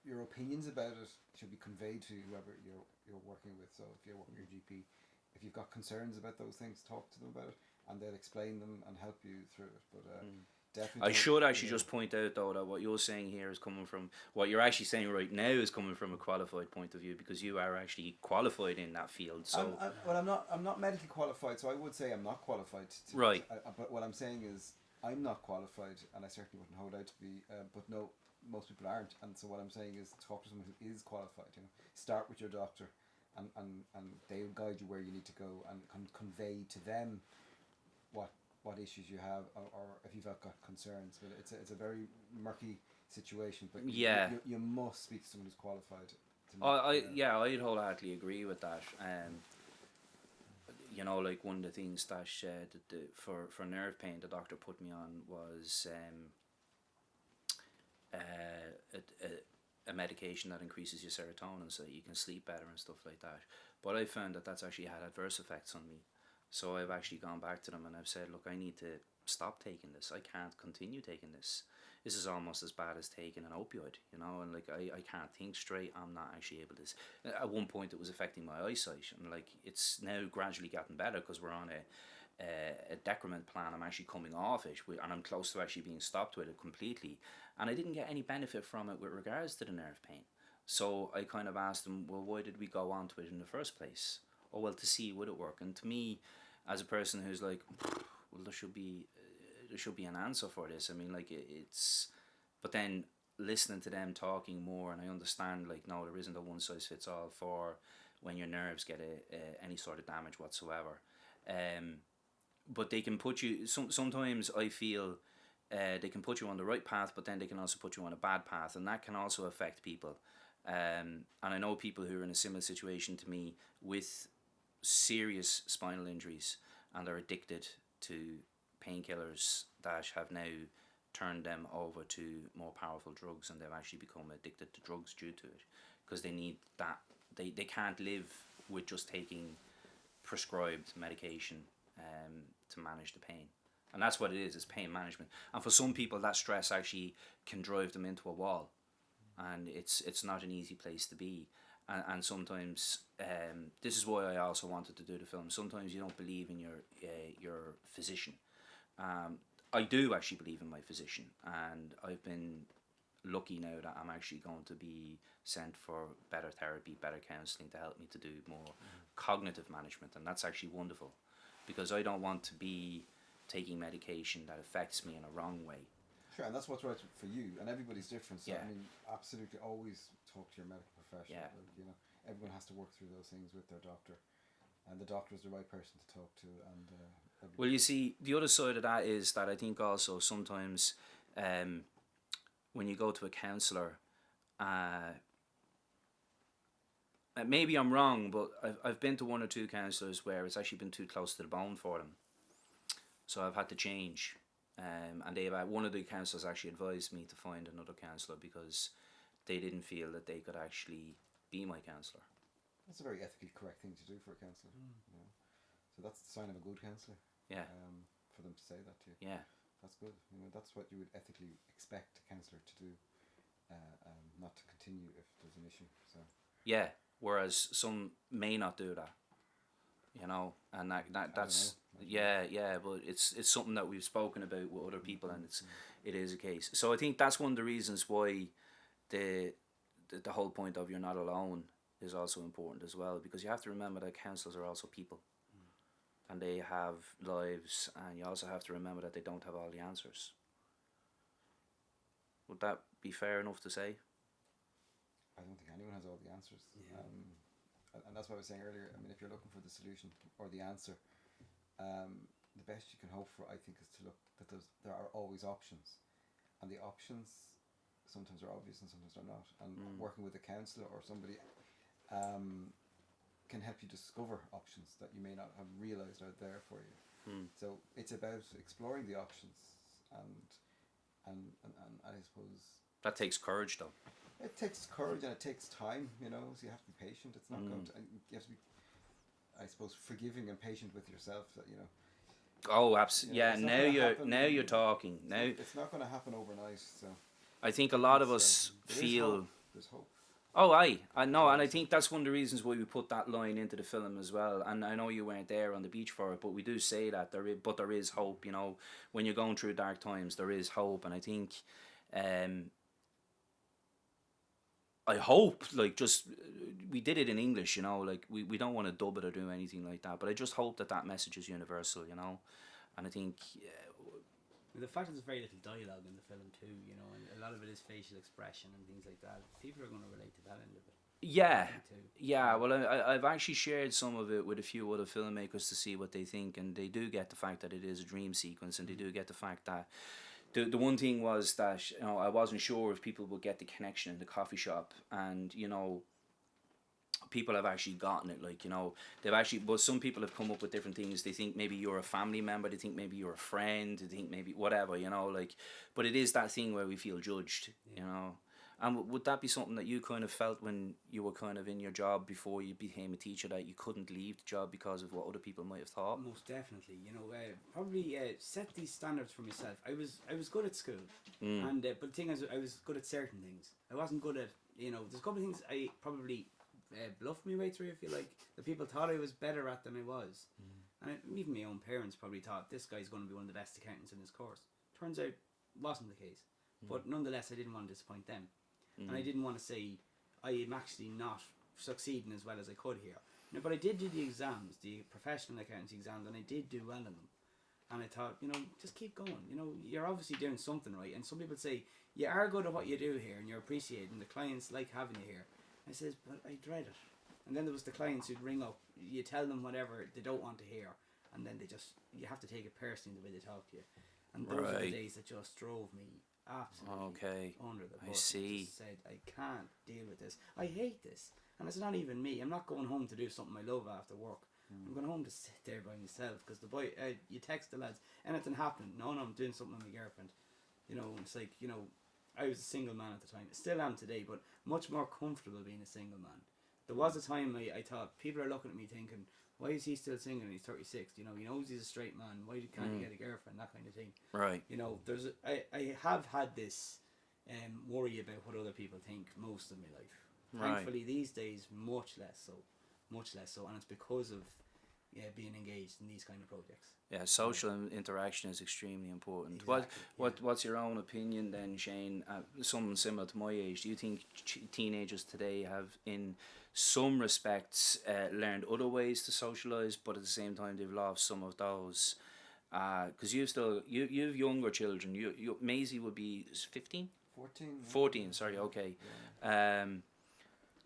your opinions about it should be conveyed to whoever you're working with. So if you're working with your GP, if you've got concerns about those things, talk to them about it, and they'll explain them and help you through it. But definitely, I should actually just point out, though, that what you're saying here is coming from, what you're actually saying right now is coming from a qualified point of view, because you are actually qualified in that field. So I'm not medically qualified, so I would say I'm not qualified to, right. But what I'm saying is I'm not qualified, and I certainly wouldn't hold out to be. But no, most people aren't, and so what I'm saying is talk to someone who is qualified. Start with your doctor, and they'll guide you where you need to go and convey to them what issues you have, or if you've got concerns. But it's a very murky situation. But you must speak to someone who's qualified. I'd wholeheartedly agree with that. You know, like one of the things that for nerve pain the doctor put me on was a medication that increases your serotonin so that you can sleep better and stuff like that. But I found that that's actually had adverse effects on me. So I've actually gone back to them and I've said, look, I need to stop taking this. I can't continue taking this. This is almost as bad as taking an opioid, you know, and like I can't think straight. I'm not actually able to. At one point it was affecting my eyesight, and like it's now gradually gotten better because we're on a decrement plan. I'm actually coming off it, and I'm close to actually being stopped with it completely. And I didn't get any benefit from it with regards to the nerve pain. So I kind of asked them, well, why did we go on to it in the first place? Oh, well, to see would it work. And to me, as a person who's like, well, there should be an answer for this. I mean, like it's, but then listening to them talking more, and I understand, like, no, there isn't a one size fits all for when your nerves get any sort of damage whatsoever. But they can put you. Sometimes I feel they can put you on the right path, but then they can also put you on a bad path, and that can also affect people. And I know people who are in a similar situation to me with serious spinal injuries, and they're addicted to painkillers that have now turned them over to more powerful drugs, and they've actually become addicted to drugs due to it, because they need that. They can't live with just taking prescribed medication to manage the pain. And that's what it is, it's pain management. And for some people that stress actually can drive them into a wall, and it's not an easy place to be. And sometimes this is why I also wanted to do the film. Sometimes you don't believe in your physician. I do actually believe in my physician, and I've been lucky now that I'm actually going to be sent for better therapy, better counselling to help me to do more cognitive management, and that's actually wonderful, because I don't want to be taking medication that affects me in a wrong way. Sure, and that's what's right for you, and everybody's different. So Yeah. I mean, absolutely, always talk to your medical professional. Yeah. You know, everyone has to work through those things with their doctor, and the doctor is the right person to talk to. And well, you see, the other side of that is that I think also sometimes when you go to a counsellor, maybe I'm wrong, but I've been to one or two counsellors where it's actually been too close to the bone for them, so I've had to change. And one of the counsellors actually advised me to find another counsellor because they didn't feel that they could actually be my counsellor. That's a very ethically correct thing to do for a counsellor. You know? So that's the sign of a good counsellor. Yeah. For them to say that to you. Yeah. That's good. You know, that's what you would ethically expect a counsellor to do, not to continue if there's an issue. So. Yeah. Whereas some may not do that. You know, and that's but it's something that we've spoken about with other people, and it is a case. So I think that's one of the reasons why the whole point of you're not alone is also important as well, because you have to remember that counsellors are also people, and they have lives, and you also have to remember that they don't have all the answers. Would that be fair enough to say? I don't think anyone has all the answers. Yeah. And that's what I was saying earlier. I mean, if you're looking for the solution or the answer, the best you can hope for, I think, is to look that there are always options, and the options sometimes are obvious and sometimes they're not. And working with a counsellor or somebody can help you discover options that you may not have realised are there for you. So it's about exploring the options, and I suppose that takes courage, though. It takes courage and it takes time, you know, so you have to be patient. It's not going to, and you have to be, I suppose, forgiving and patient with yourself, that, you know. Oh, absolutely. Yeah, now you're talking. Now it's not going to happen overnight, so. I think a lot of us feel. There's hope. Oh, I know, and I think that's one of the reasons why we put that line into the film as well. And I know you weren't there on the beach for it, but we do say that there is hope. You know, when you're going through dark times, there is hope, and I think. I hope, like, just, we did it in English, you know, like, we don't want to dub it or do anything like that, but I just hope that message is universal, you know, and I think... the fact that there's very little dialogue in the film too, you know, and a lot of it is facial expression and things like that, people are going to relate to that end of it. Yeah, Me too. yeah. Well, I've actually shared some of it with a few other filmmakers to see what they think, and they do get the fact that it is a dream sequence, and they do get the fact that the one thing was that I wasn't sure if people would get the connection in the coffee shop, and people have actually gotten it. Like they've actually, but some people have come up with different things. They think maybe you're a family member. They think maybe you're a friend. They think maybe whatever. Like, but it is that thing where we feel judged. And would that be something that you kind of felt when you were kind of in your job before you became a teacher, that you couldn't leave the job because of what other people might have thought? Most definitely. Probably set these standards for myself. I was good at school, and but the thing is, I was good at certain things. I wasn't good at there's a couple of things I probably bluffed my way through, if you like. The people thought I was better at than I was, and even my own parents probably thought this guy's going to be one of the best accountants in his course. Turns out, wasn't the case. But nonetheless, I didn't want to disappoint them. And I didn't want to say I am actually not succeeding as well as I could here. But I did do the exams, the professional accountancy exams, and I did do well in them. And I thought, just keep going. You're obviously doing something right. And some people say, you are good at what you do here and you're appreciated and the clients like having you here. I says, but I dread it. And then there was the clients who'd ring up, you tell them whatever they don't want to hear, and then you have to take it personally the way they talk to you. And those are the days that just drove me absolutely under the bus. I see. I just said, I can't deal with this. I hate this. And it's not even me. I'm not going home to do something I love after work. I'm going home to sit there by myself, because the boy, you text the lads, anything happened? No, I'm doing something with my girlfriend. It's like, I was a single man at the time. I still am today, but much more comfortable being a single man. There was a time I thought, people are looking at me thinking, why is he still single and he's 36? He knows he's a straight man. Why can't he get a girlfriend? That kind of thing. Right. I have had this worry about what other people think most of my life. Right. Thankfully, these days, much less so, and it's because of being engaged in these kind of projects. Yeah, social interaction is extremely important. Exactly, What's your own opinion then, Shane? Someone similar to my age, do you think teenagers today have, in some respects, learned other ways to socialise, but at the same time they've lost some of those? Because you've younger children. You Maisie would be 15? 14. 14. Sorry. Okay. Yeah.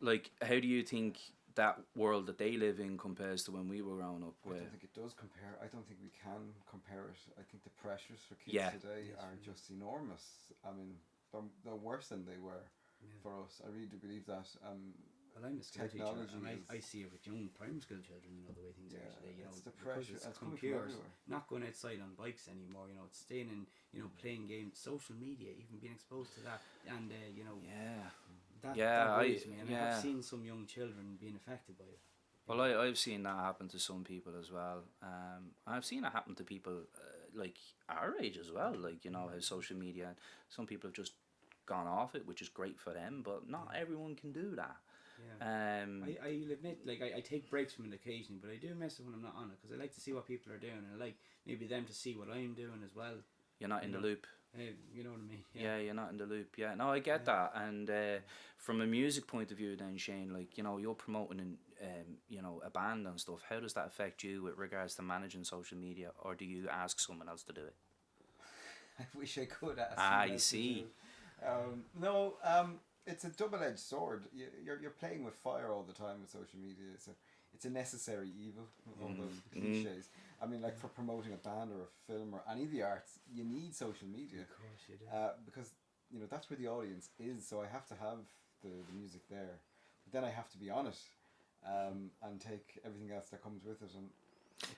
Like, how do you think that world that they live in compares to when we were growing up? I don't think it does compare. I don't think we can compare it. I think the pressures for kids today are just enormous. I mean, they're worse than they were for us. I really do believe that. Well, I'm a school teacher, and I see it with young primary school children. The way things are today. It's the pressure. It's coming from computers, everywhere. not going outside on bikes anymore. It's staying in. Playing games, social media, even being exposed to that, and That worries me, and I've seen some young children being affected by it. Well, I've seen that happen to some people as well. I've seen it happen to people like our age as well. Like, how social media, some people have just gone off it, which is great for them, but not everyone can do that. Yeah. I'll admit, like, I take breaks from it occasionally, but I do miss it when I'm not on it, because I like to see what people are doing, and I like maybe them to see what I'm doing as well. You're not in the loop. You know what I mean? Yeah, you're not in the loop. Yeah, no, I get that. And from a music point of view, then, Shane, like, you're promoting a band and stuff. How does that affect you with regards to managing social media, or do you ask someone else to do it? I wish I could ask. You see. No, it's a double-edged sword. You're playing with fire all the time with social media. It's a necessary evil. All those cliches. I mean, like, for promoting a band or a film or any of the arts, you need social media. Of course you do. Because that's where the audience is. So I have to have the music there, but then I have to be on it, and take everything else that comes with it. And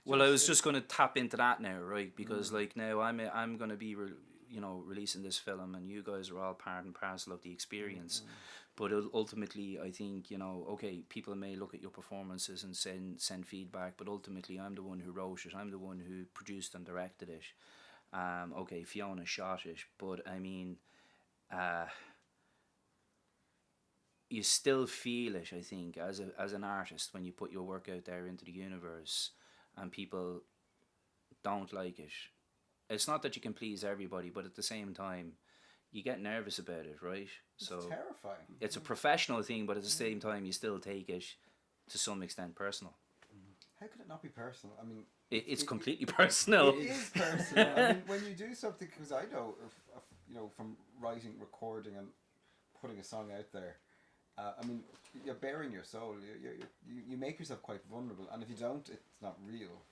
well, I was just going to tap into that now, right? Because like now I'm going to be releasing this film, and you guys are all part and parcel of the experience. But ultimately, I think, okay, people may look at your performances and send feedback, but ultimately I'm the one who wrote it, I'm the one who produced and directed it. Okay, Fiona shot it, but I mean, you still feel it, I think, as an artist, when you put your work out there into the universe and people don't like it. It's not that you can please everybody, but at the same time, you get nervous about it, right? It's terrifying. It's a professional thing, but at the same time, you still take it to some extent personal. How could it not be personal? I mean, it's completely personal. It is personal. I mean, when you do something, because I know, from writing, recording, and putting a song out there, I mean, you're bearing your soul. You make yourself quite vulnerable, and if you don't, it's not real.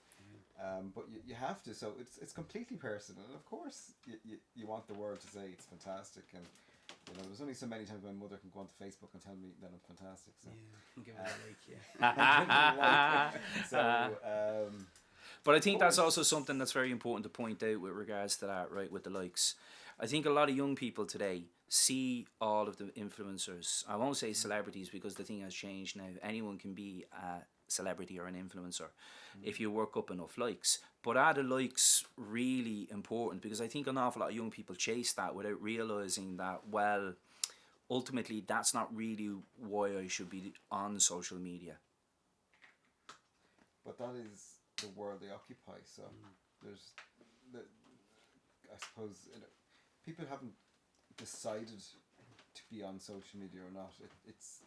But you have to. So it's completely personal, and of course you want the world to say it's fantastic. And you know, there's only so many times my mother can go onto Facebook and tell me that I'm fantastic. So Give it a like, so. But I think that's also something that's very important to point out with regards to that, right, with the likes. I think a lot of young people today see all of the influencers. I won't say celebrities because the thing has changed now. Anyone can be a celebrity or an influencer if you work up enough likes. But are the likes really important? Because I think an awful lot of young people chase that without realising that, well, ultimately that's not really why I should be on social media. But that is the world they occupy. So there's, I suppose, people haven't decided to be on social media or not. It's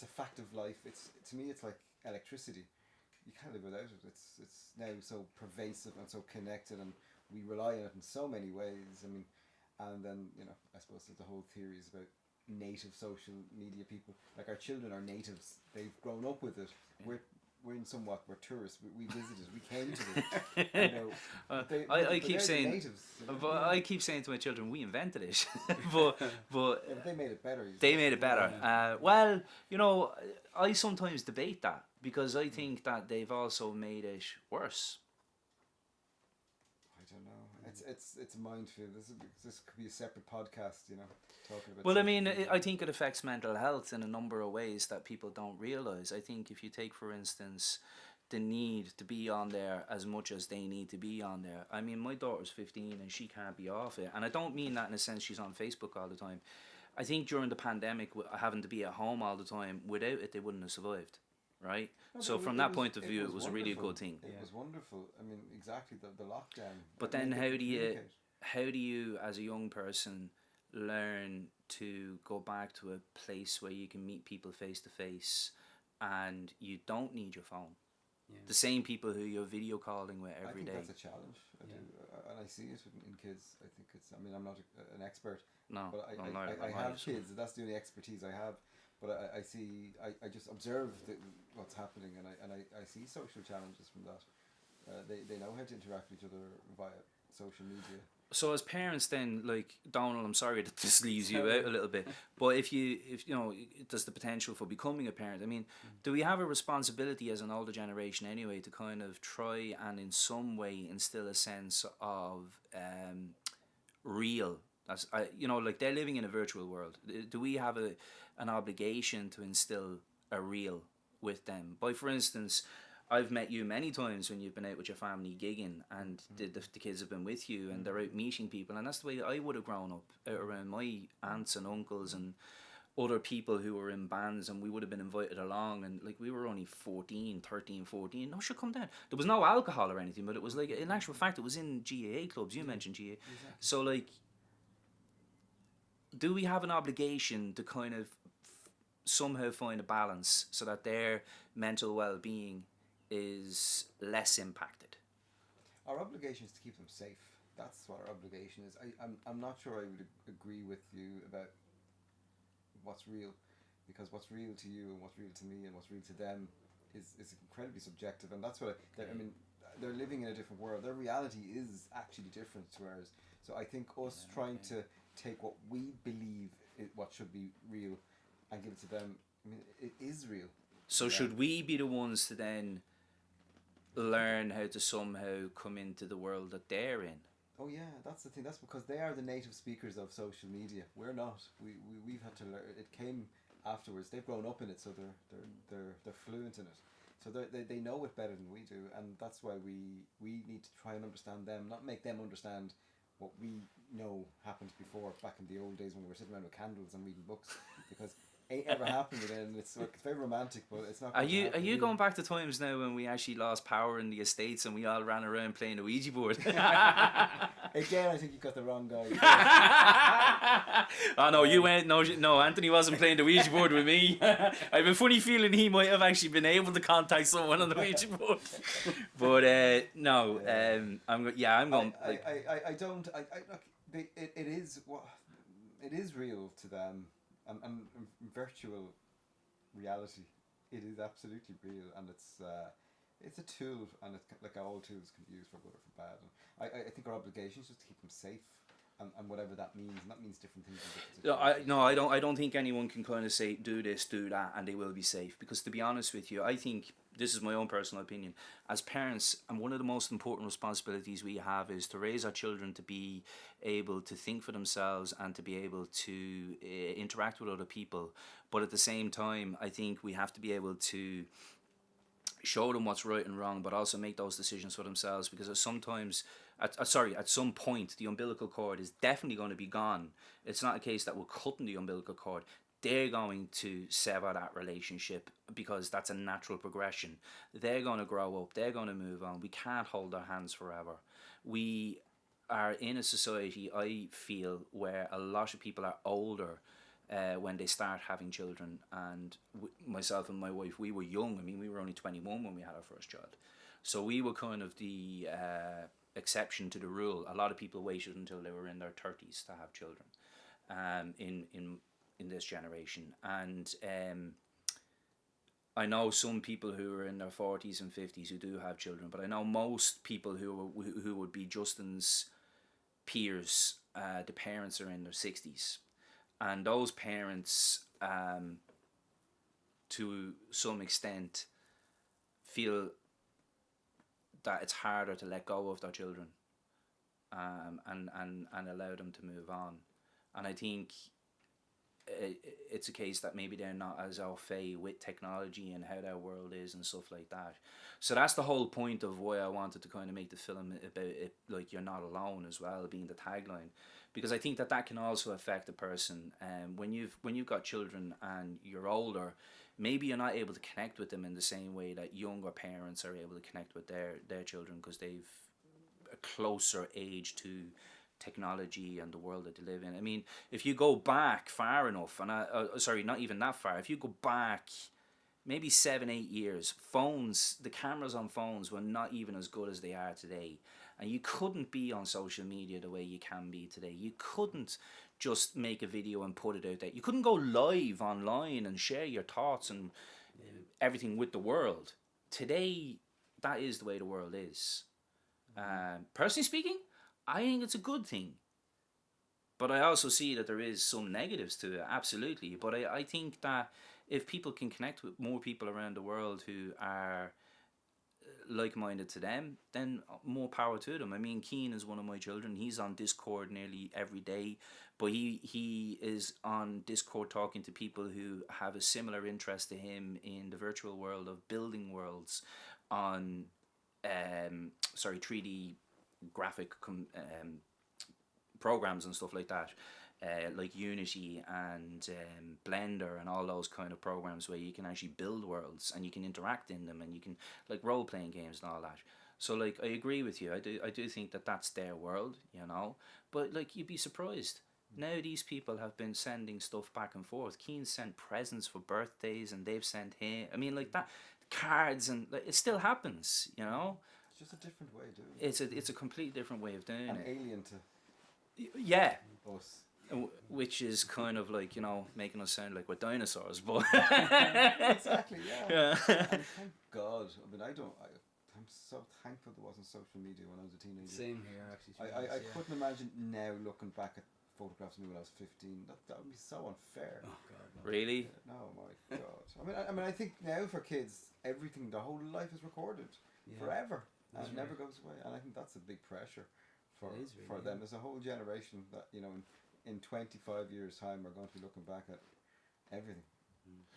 a fact of life. To me, it's like electricity. You can't live without it. It's now so pervasive and so connected, and we rely on it in so many ways. I mean, and then I suppose the whole theory is about native social media people. Like our children are natives. They've grown up with it. We're tourists. We visited. We came to it. I keep saying, natives, I keep saying to my children, we invented it, but they made it better. They made it better. Well, I sometimes debate that because I think that they've also made it worse. I don't know. It's a minefield. This could be a separate podcast. Talking about. Well, I mean, I think it affects mental health in a number of ways that people don't realise. I think if you take, for instance, the need to be on there as much as they need to be on there. I mean, my daughter's 15 and she can't be off it. And I don't mean that in a sense she's on Facebook all the time. I think during the pandemic, having to be at home all the time, without it, they wouldn't have survived, right? No, so from that point of view, it was a really good thing. It was wonderful. I mean, exactly, the lockdown. But then how do you, as a young person, learn to go back to a place where you can meet people face to face and you don't need your phone? The same people who you're video calling with every day. I think that's a challenge. I do, and I see it in kids. I think it's. I mean, I'm not an expert. No, but I have kids. That's the only expertise I have. But I see. I just observe what's happening, and I see social challenges from that. They know how to interact with each other via social media. So as parents then, like, Dónal, I'm sorry that this leaves you out a little bit, but if there's the potential for becoming a parent, I mean, do we have a responsibility as an older generation anyway to kind of try and in some way instill a sense of real, that's, like they're living in a virtual world. Do we have an obligation to instill a real with them? By, for instance, I've met you many times when you've been out with your family gigging and the kids have been with you and they're out meeting people, and that's the way I would have grown up, out around my aunts and uncles and other people who were in bands, and we would have been invited along, and like we were only 13, 14, no, sure, come down. There was no alcohol or anything, but it was like, in actual fact, it was in GAA clubs. You mentioned GAA. Exactly. So like, do we have an obligation to kind of somehow find a balance so that their mental well-being is less impacted? Our obligation is to keep them safe. That's what our obligation is. I'm not sure I would agree with you about what's real, because what's real to you and what's real to me and what's real to them is incredibly subjective, and that's what I mean. They're living in a different world. Their reality is actually different to ours. So I think us trying to take what we believe what should be real and give it to them, I mean, it is real. So should we be the ones to then learn how to somehow come into the world that they're in? Oh yeah, that's the thing. That's because they are the native speakers of social media. We're not. We've had to learn. It came afterwards. They've grown up in it, so they're fluent in it. So they know it better than we do, and that's why we need to try and understand them, not make them understand what we know happened before, back in the old days when we were sitting around with candles and reading books, because ain't ever happened again. It's very romantic, but it's not. Are you going back to times now when we actually lost power in the estates and we all ran around playing the Ouija board? Again, I think you got the wrong guy. Oh no, you went. No, Anthony wasn't playing the Ouija board with me. I have a funny feeling he might have actually been able to contact someone on the Ouija board. But no, I'm going. I don't. Look, it is real to them. and virtual reality, it is absolutely real, and it's a tool, and it's like all tools can be used for good or for bad. And I think our obligation is just to keep them safe, and whatever that means, and that means different things. In different situations. I don't think anyone can kind of say do this, do that, and they will be safe. Because to be honest with you, I think this is my own personal opinion. As parents, and one of the most important responsibilities we have is to raise our children to be able to think for themselves and to be able to interact with other people. But at the same time, I think we have to be able to show them what's right and wrong, but also make those decisions for themselves, because sometimes at some point the umbilical cord is definitely going to be gone. It's not a case that we're cutting the umbilical cord. They're going to sever that relationship, because that's a natural progression. They're going to grow up, they're going to move on. We can't hold their hands forever. We are in a society, I feel, where a lot of people are older when they start having children, and myself and my wife, we were young. I mean, we were only 21 when we had our first child, so we were kind of the exception to the rule. A lot of people waited until they were in their 30s to have children, in this generation, and I know some people who are in their 40s and 50s who do have children, but I know most people who would be Justin's peers, the parents are in their 60s. And those parents, to some extent, feel that it's harder to let go of their children, and allow them to move on. And I think it's a case that maybe they're not as au fait with technology and how their world is and stuff like that. So that's the whole point of why I wanted to kind of make the film about it, like you're not alone as well, being the tagline. Because I think that can also affect a person. When you've got children and you're older, maybe you're not able to connect with them in the same way that younger parents are able to connect with their children, because they've a closer age to technology and the world that they live in. I mean, if you go back far enough, and sorry, not even that far, if you go back maybe 7-8 years, the cameras on phones were not even as good as they are today. And you couldn't be on social media the way you can be today. You couldn't just make a video and put it out there. You couldn't go live online and share your thoughts and everything with the world. Today, that is the way the world is. Personally speaking, I think it's a good thing. But I also see that there is some negatives to it, absolutely. But I think that if people can connect with more people around the world who are like-minded to them, then more power to them. I mean, Keane is one of my children. He's on Discord nearly every day, but he is on Discord talking to people who have a similar interest to him in the virtual world of building worlds on 3D graphic programs and stuff like that, like Unity and Blender and all those kind of programs where you can actually build worlds and you can interact in them, and you can, like, role-playing games and all that. So, like, I agree with you. I do think that that's their world, you know. But, like, you'd be surprised. Now these people have been sending stuff back and forth. Keane sent presents for birthdays, and they've sent him. I mean, like, that, cards, and like, it still happens, you know. It's just a different way of doing it. It's a completely different way of doing it. Alien to yeah. us. Which is kind of like, you know, making us sound like we're dinosaurs, but exactly, yeah. And thank God. I mean, I'm so thankful there wasn't social media when I was a teenager. Same here, actually. I couldn't imagine now looking back at photographs of me when I was 15. That would be so unfair. Oh God, no. Really? No, my God. I mean, I think now for kids, everything, their whole life is recorded forever, and it never goes away. And I think that's a big pressure for them. There's a whole generation that, you know, in 25 years' time, we're going to be looking back at everything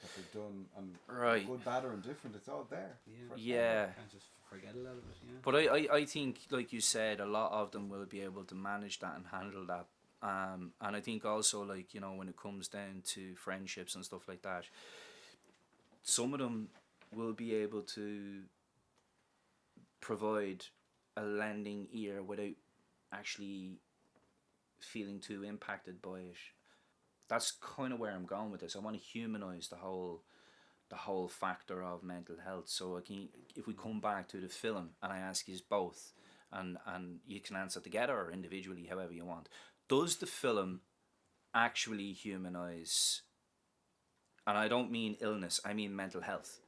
that they've done, and good, bad, or indifferent. It's all there. Yeah. Can't just forget a lot of it. Yeah. But I think, like you said, a lot of them will be able to manage that and handle that. And I think also, like, you know, when it comes down to friendships and stuff like that, some of them will be able to provide a lending ear without actually feeling too impacted by it. That's kind of where I'm going with this. I want to humanize the whole factor of mental health. So if we come back to the film and I ask you both, and you can answer together or individually, however you want, does the film actually humanize and I don't mean illness, I mean mental health.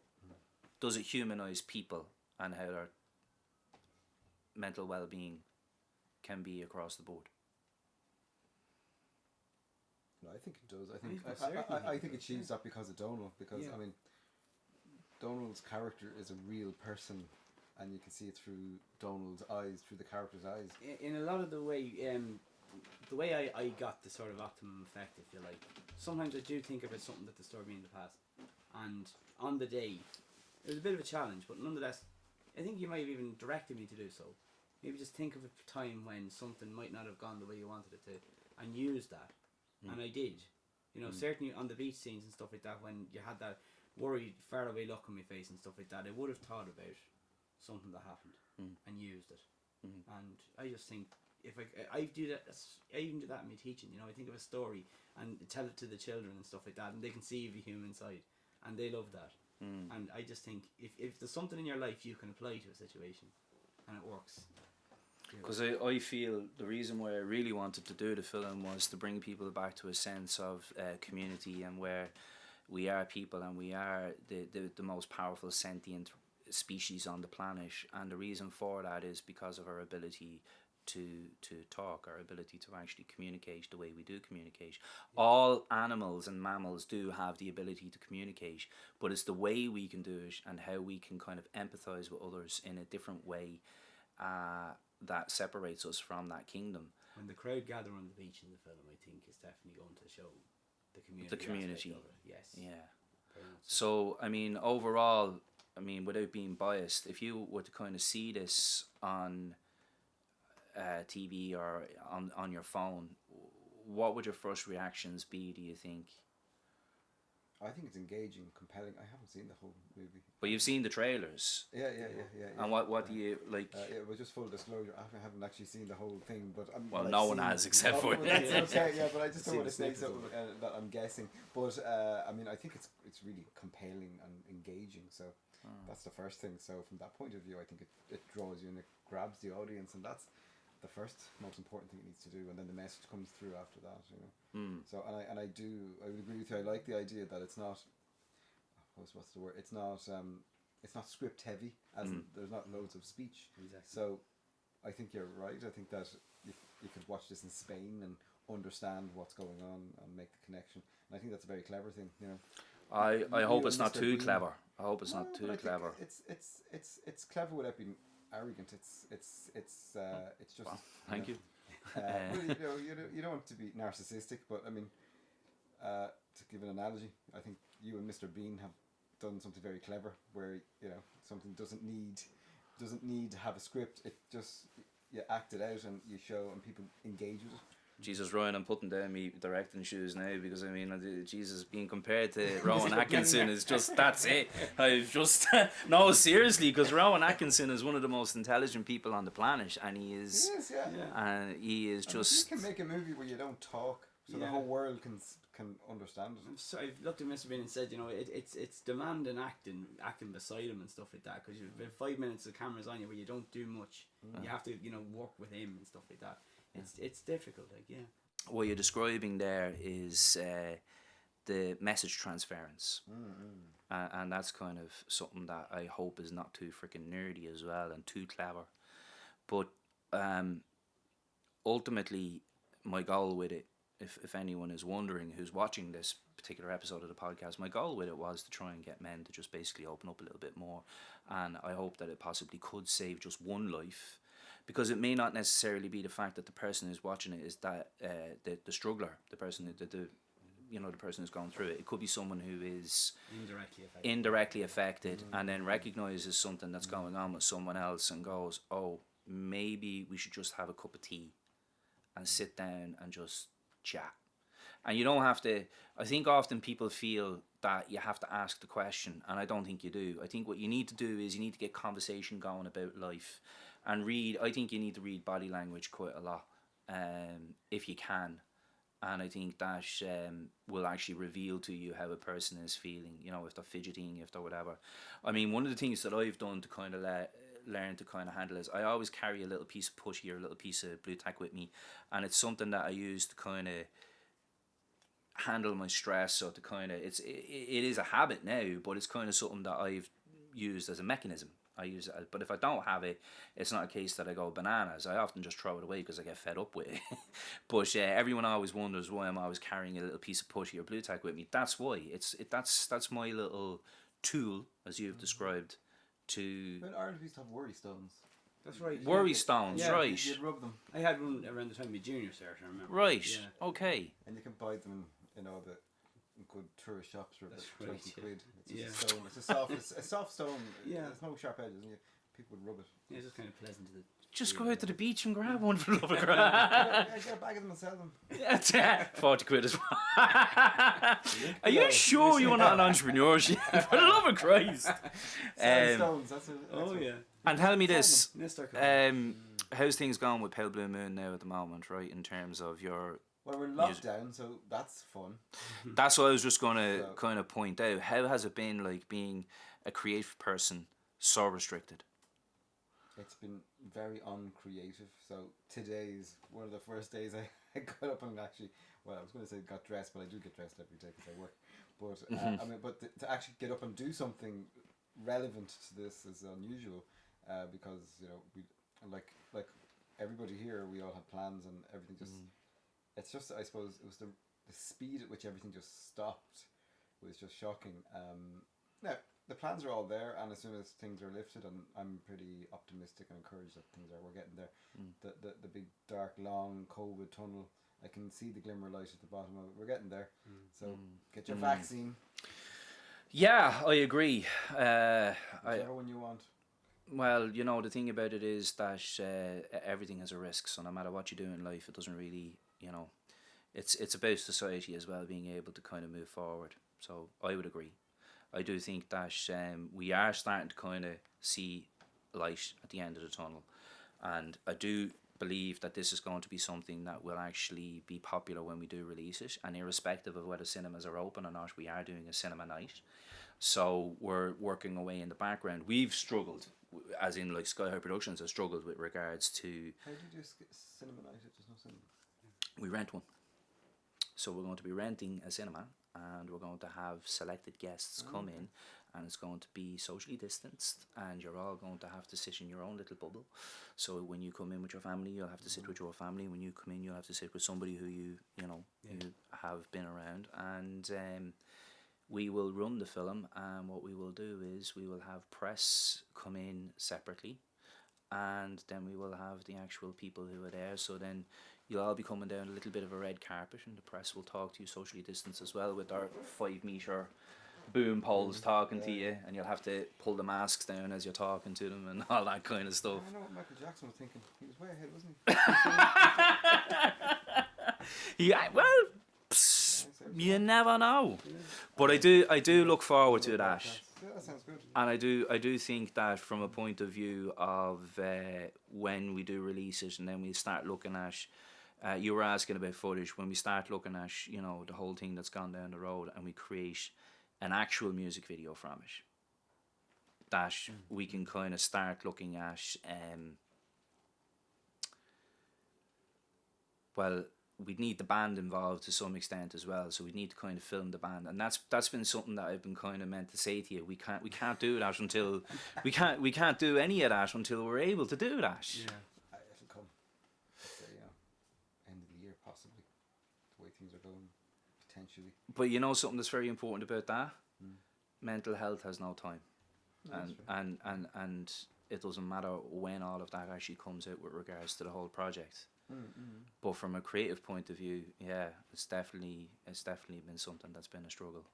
Does it humanize people and how their mental well-being can be across the board? No, I think it does. I think it achieves that because of Dónal. Because I mean, Dónal's character is a real person, and you can see it through Dónal's eyes, through the character's eyes. In a lot of the way I got the sort of optimum effect, if you like. Sometimes I do think about something that disturbed me in the past, and on the day, it was a bit of a challenge, but nonetheless, I think you might have even directed me to do so. Maybe just think of a time when something might not have gone the way you wanted it to, and use that. And I did. You know, certainly on the beach scenes and stuff like that, when you had that worried, faraway look on my face and stuff like that, I would have thought about something that happened and used it. And I just think, if I do that, I even do that in my teaching. You know, I think of a story and tell it to the children and stuff like that, and they can see the human side, and they love that. And I just think if there's something in your life you can apply to a situation, and it works. Because I feel the reason why I really wanted to do the film was to bring people back to a sense of community, and where we are people and we are the most powerful sentient species on the planet, and the reason for that is because of our ability to talk, our ability to actually communicate the way we do communicate. All animals and mammals do have the ability to communicate, but it's the way we can do it and how we can kind of empathize with others in a different way that separates us from that kingdom. When the crowd gather on the beach in the film, I think it's definitely going to show the community. The community. Of it. Yes. Yeah. So, I mean, overall, I mean, without being biased, if you were to kind of see this on TV or on your phone, what would your first reactions be, do you think? I think it's engaging, compelling. I haven't seen the whole movie. But you've seen the trailers. Yeah. And what do you like? It was just full disclosure. I haven't actually seen the whole thing, but well, no one has except for that's okay. Yeah, but I just don't want to say something that I'm guessing. But I mean, I think it's really compelling and engaging. So that's the first thing. So from that point of view, I think it draws you and it grabs the audience, and that's the first most important thing it needs to do, and then the message comes through after that, you know. So I would agree with you. I like the idea that it's not, what's the word, it's not script heavy, as in there's not loads of speech. Exactly. So I think you're right. I think that you could watch this in Spain and understand what's going on and make the connection, and I think that's a very clever thing, you know. I hope it's not too clever. I hope it's not too clever. It's clever without being arrogant. It's just. Well, thank you. Well, you don't want to be narcissistic, but I mean, to give an analogy, I think you and Mr. Bean have done something very clever, where something doesn't need to have a script. It just, you act it out and you show, and people engage with it. Jesus, Ryan, I'm putting down me directing shoes now, because I mean, Jesus being compared to Rowan Atkinson is just, that's it. I've just, no, seriously, because Rowan Atkinson is one of the most intelligent people on the planet, and he is, and he is just. You can make a movie where you don't talk, so the whole world can understand it. So I've looked at Mr. Bean and said, it's demanding acting beside him and stuff like that, because you've been 5 minutes the camera's on you where you don't do much. You have to work with him and stuff like that. It's difficult, What you're describing there is the message transference, and that's kind of something that I hope is not too freaking nerdy as well and too clever. But ultimately, my goal with it, if anyone is wondering who's watching this particular episode of the podcast, my goal with it was to try and get men to just basically open up a little bit more, and I hope that it possibly could save just one life. Because it may not necessarily be the fact that the person who's watching it is that the struggler, the person the person who's gone through it. It could be someone who is indirectly affected, and then recognizes something that's going on with someone else and goes, oh, maybe we should just have a cup of tea and sit down and just chat. And you don't have to. I think often people feel that you have to ask the question, and I don't think you do. I think what you need to do is you need to get conversation going about life. And I think you need to read body language quite a lot, if you can. And I think that will actually reveal to you how a person is feeling, if they're fidgeting, if they're whatever. I mean, one of the things that I've done to kind of learn to kind of handle is I always carry a little piece of putty or a little piece of blue tack with me. And it's something that I use to kind of handle my stress, so to kind of it is a habit now, but it's kind of something that I've used as a mechanism. I use it, but if I don't have it, it's not a case that I go bananas. I often just throw it away because I get fed up with it. But everyone always wonders why I'm always carrying a little piece of putty or blue tack with me. That's why. That's my little tool, as you've described. To Well, Ireland used to have worry stones. That's right. worry stones, Yeah, right? You'd rub them, I had one around the time of my junior cert, I remember. Right. Yeah. Okay. and you can buy them in the good tourist shops for about That's right, 20 yeah. quid. It's Yeah. just a stone. It's a soft stone. Yeah. There's no sharp edges, and people would rub it. Yeah, it's just kind of pleasant to the. Just go out to the beach and grab one for the love of Yeah, God. get a bag of them and sell them. Yeah, 40 quid as well. Are you sure you are not an entrepreneur? For the love of Christ. Selling Um, stones. That's it. Oh yeah. and tell me this. Mr. How's things going with Pale Blue Moon now at the moment, right? In terms of your, Well, we're in lockdown, so that's fun. that's what I was just gonna So- kind of point out. How has it been like being a creative person so restricted? It's been very uncreative. So today's one of the first days I got up and actually, well, I was going to say got dressed, but I do get dressed every day because I work. But I mean, to actually get up and do something relevant to this is unusual, because we like everybody here, we all had plans and everything just. It's just, I suppose, it was the speed at which everything just stopped was just shocking. Now the plans are all there, and as soon as things are lifted, and I'm pretty optimistic and encouraged that we're getting there. The big dark long COVID tunnel, I can see the glimmer light at the bottom of it. We're getting there. So get your vaccine, Yeah, I agree. whichever one you want. Well, the thing about it is that everything has a risk. So no matter what you do in life, it doesn't really, it's about society as well, being able to kind of move forward. So I would agree. I do think that we are starting to kind of see light at the end of the tunnel, and I do believe that this is going to be something that will actually be popular when we do release it, and irrespective of whether cinemas are open or not, we are doing a cinema night. So we're working away in the background. We've struggled, as in like SkyHigh Productions has struggled with regards to. How do you do cinema night if there's no cinema? We rent one. So we're going to be renting a cinema, and we're going to have selected guests come in, and it's going to be socially distanced, and you're all going to have to sit in your own little bubble. So when you come in with your family, you'll have to sit with your family. When you come in, you'll have to sit with somebody who you have been around, and we will run the film, and what we will do is we will have press come in separately, and then we will have the actual people who are there. So then you'll all be coming down a little bit of a red carpet, and the press will talk to you socially distanced as well, with our 5-meter boom poles talking to you, and you'll have to pull the masks down as you're talking to them and all that kind of stuff. I know what Michael Jackson was thinking. He was way ahead, wasn't he? Yeah, well, you never know. But I do look forward to that. Yeah, that sounds good. And I do think that from a point of view of when we do release it, and then we start looking at, you were asking about footage, when we start looking at, the whole thing that's gone down the road, and we create an actual music video from it, that we can kind of start looking at, well, we'd need the band involved to some extent as well, so we need to kind of film the band, and that's been something that I've been kind of meant to say to you. We can't do that until we can't do any of that until we're able to do that. Yeah. It'll come. Say, end of the year possibly. The way things are going, potentially. But something that's very important about that, mental health has no time, and it doesn't matter when all of that actually comes out with regards to the whole project. But from a creative point of view, yeah, it's definitely been something that's been a struggle.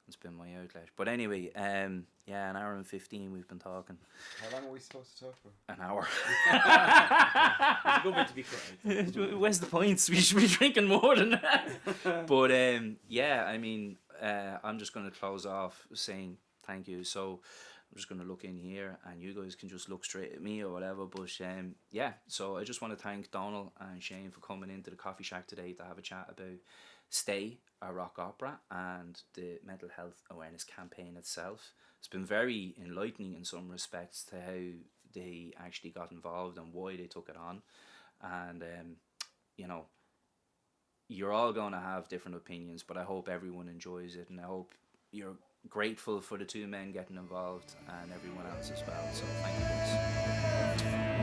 It's been my outlet. But anyway, an hour and 15 we've been talking. How long are we supposed to talk for? An hour. It's a good bit to be quiet. Where's the points? We should be drinking more than that. But I mean, I'm just going to close off saying thank you. So I'm just going to look in here, and you guys can just look straight at me or whatever. But so I just want to thank Dónal and Shane for coming into the coffee shack today to have a chat about Stay, a rock opera, and the mental health awareness campaign itself. It's been very enlightening in some respects to how they actually got involved and why they took it on. And you're all going to have different opinions, but I hope everyone enjoys it, and I hope you're grateful for the two men getting involved and everyone else as well. So thank you, boys.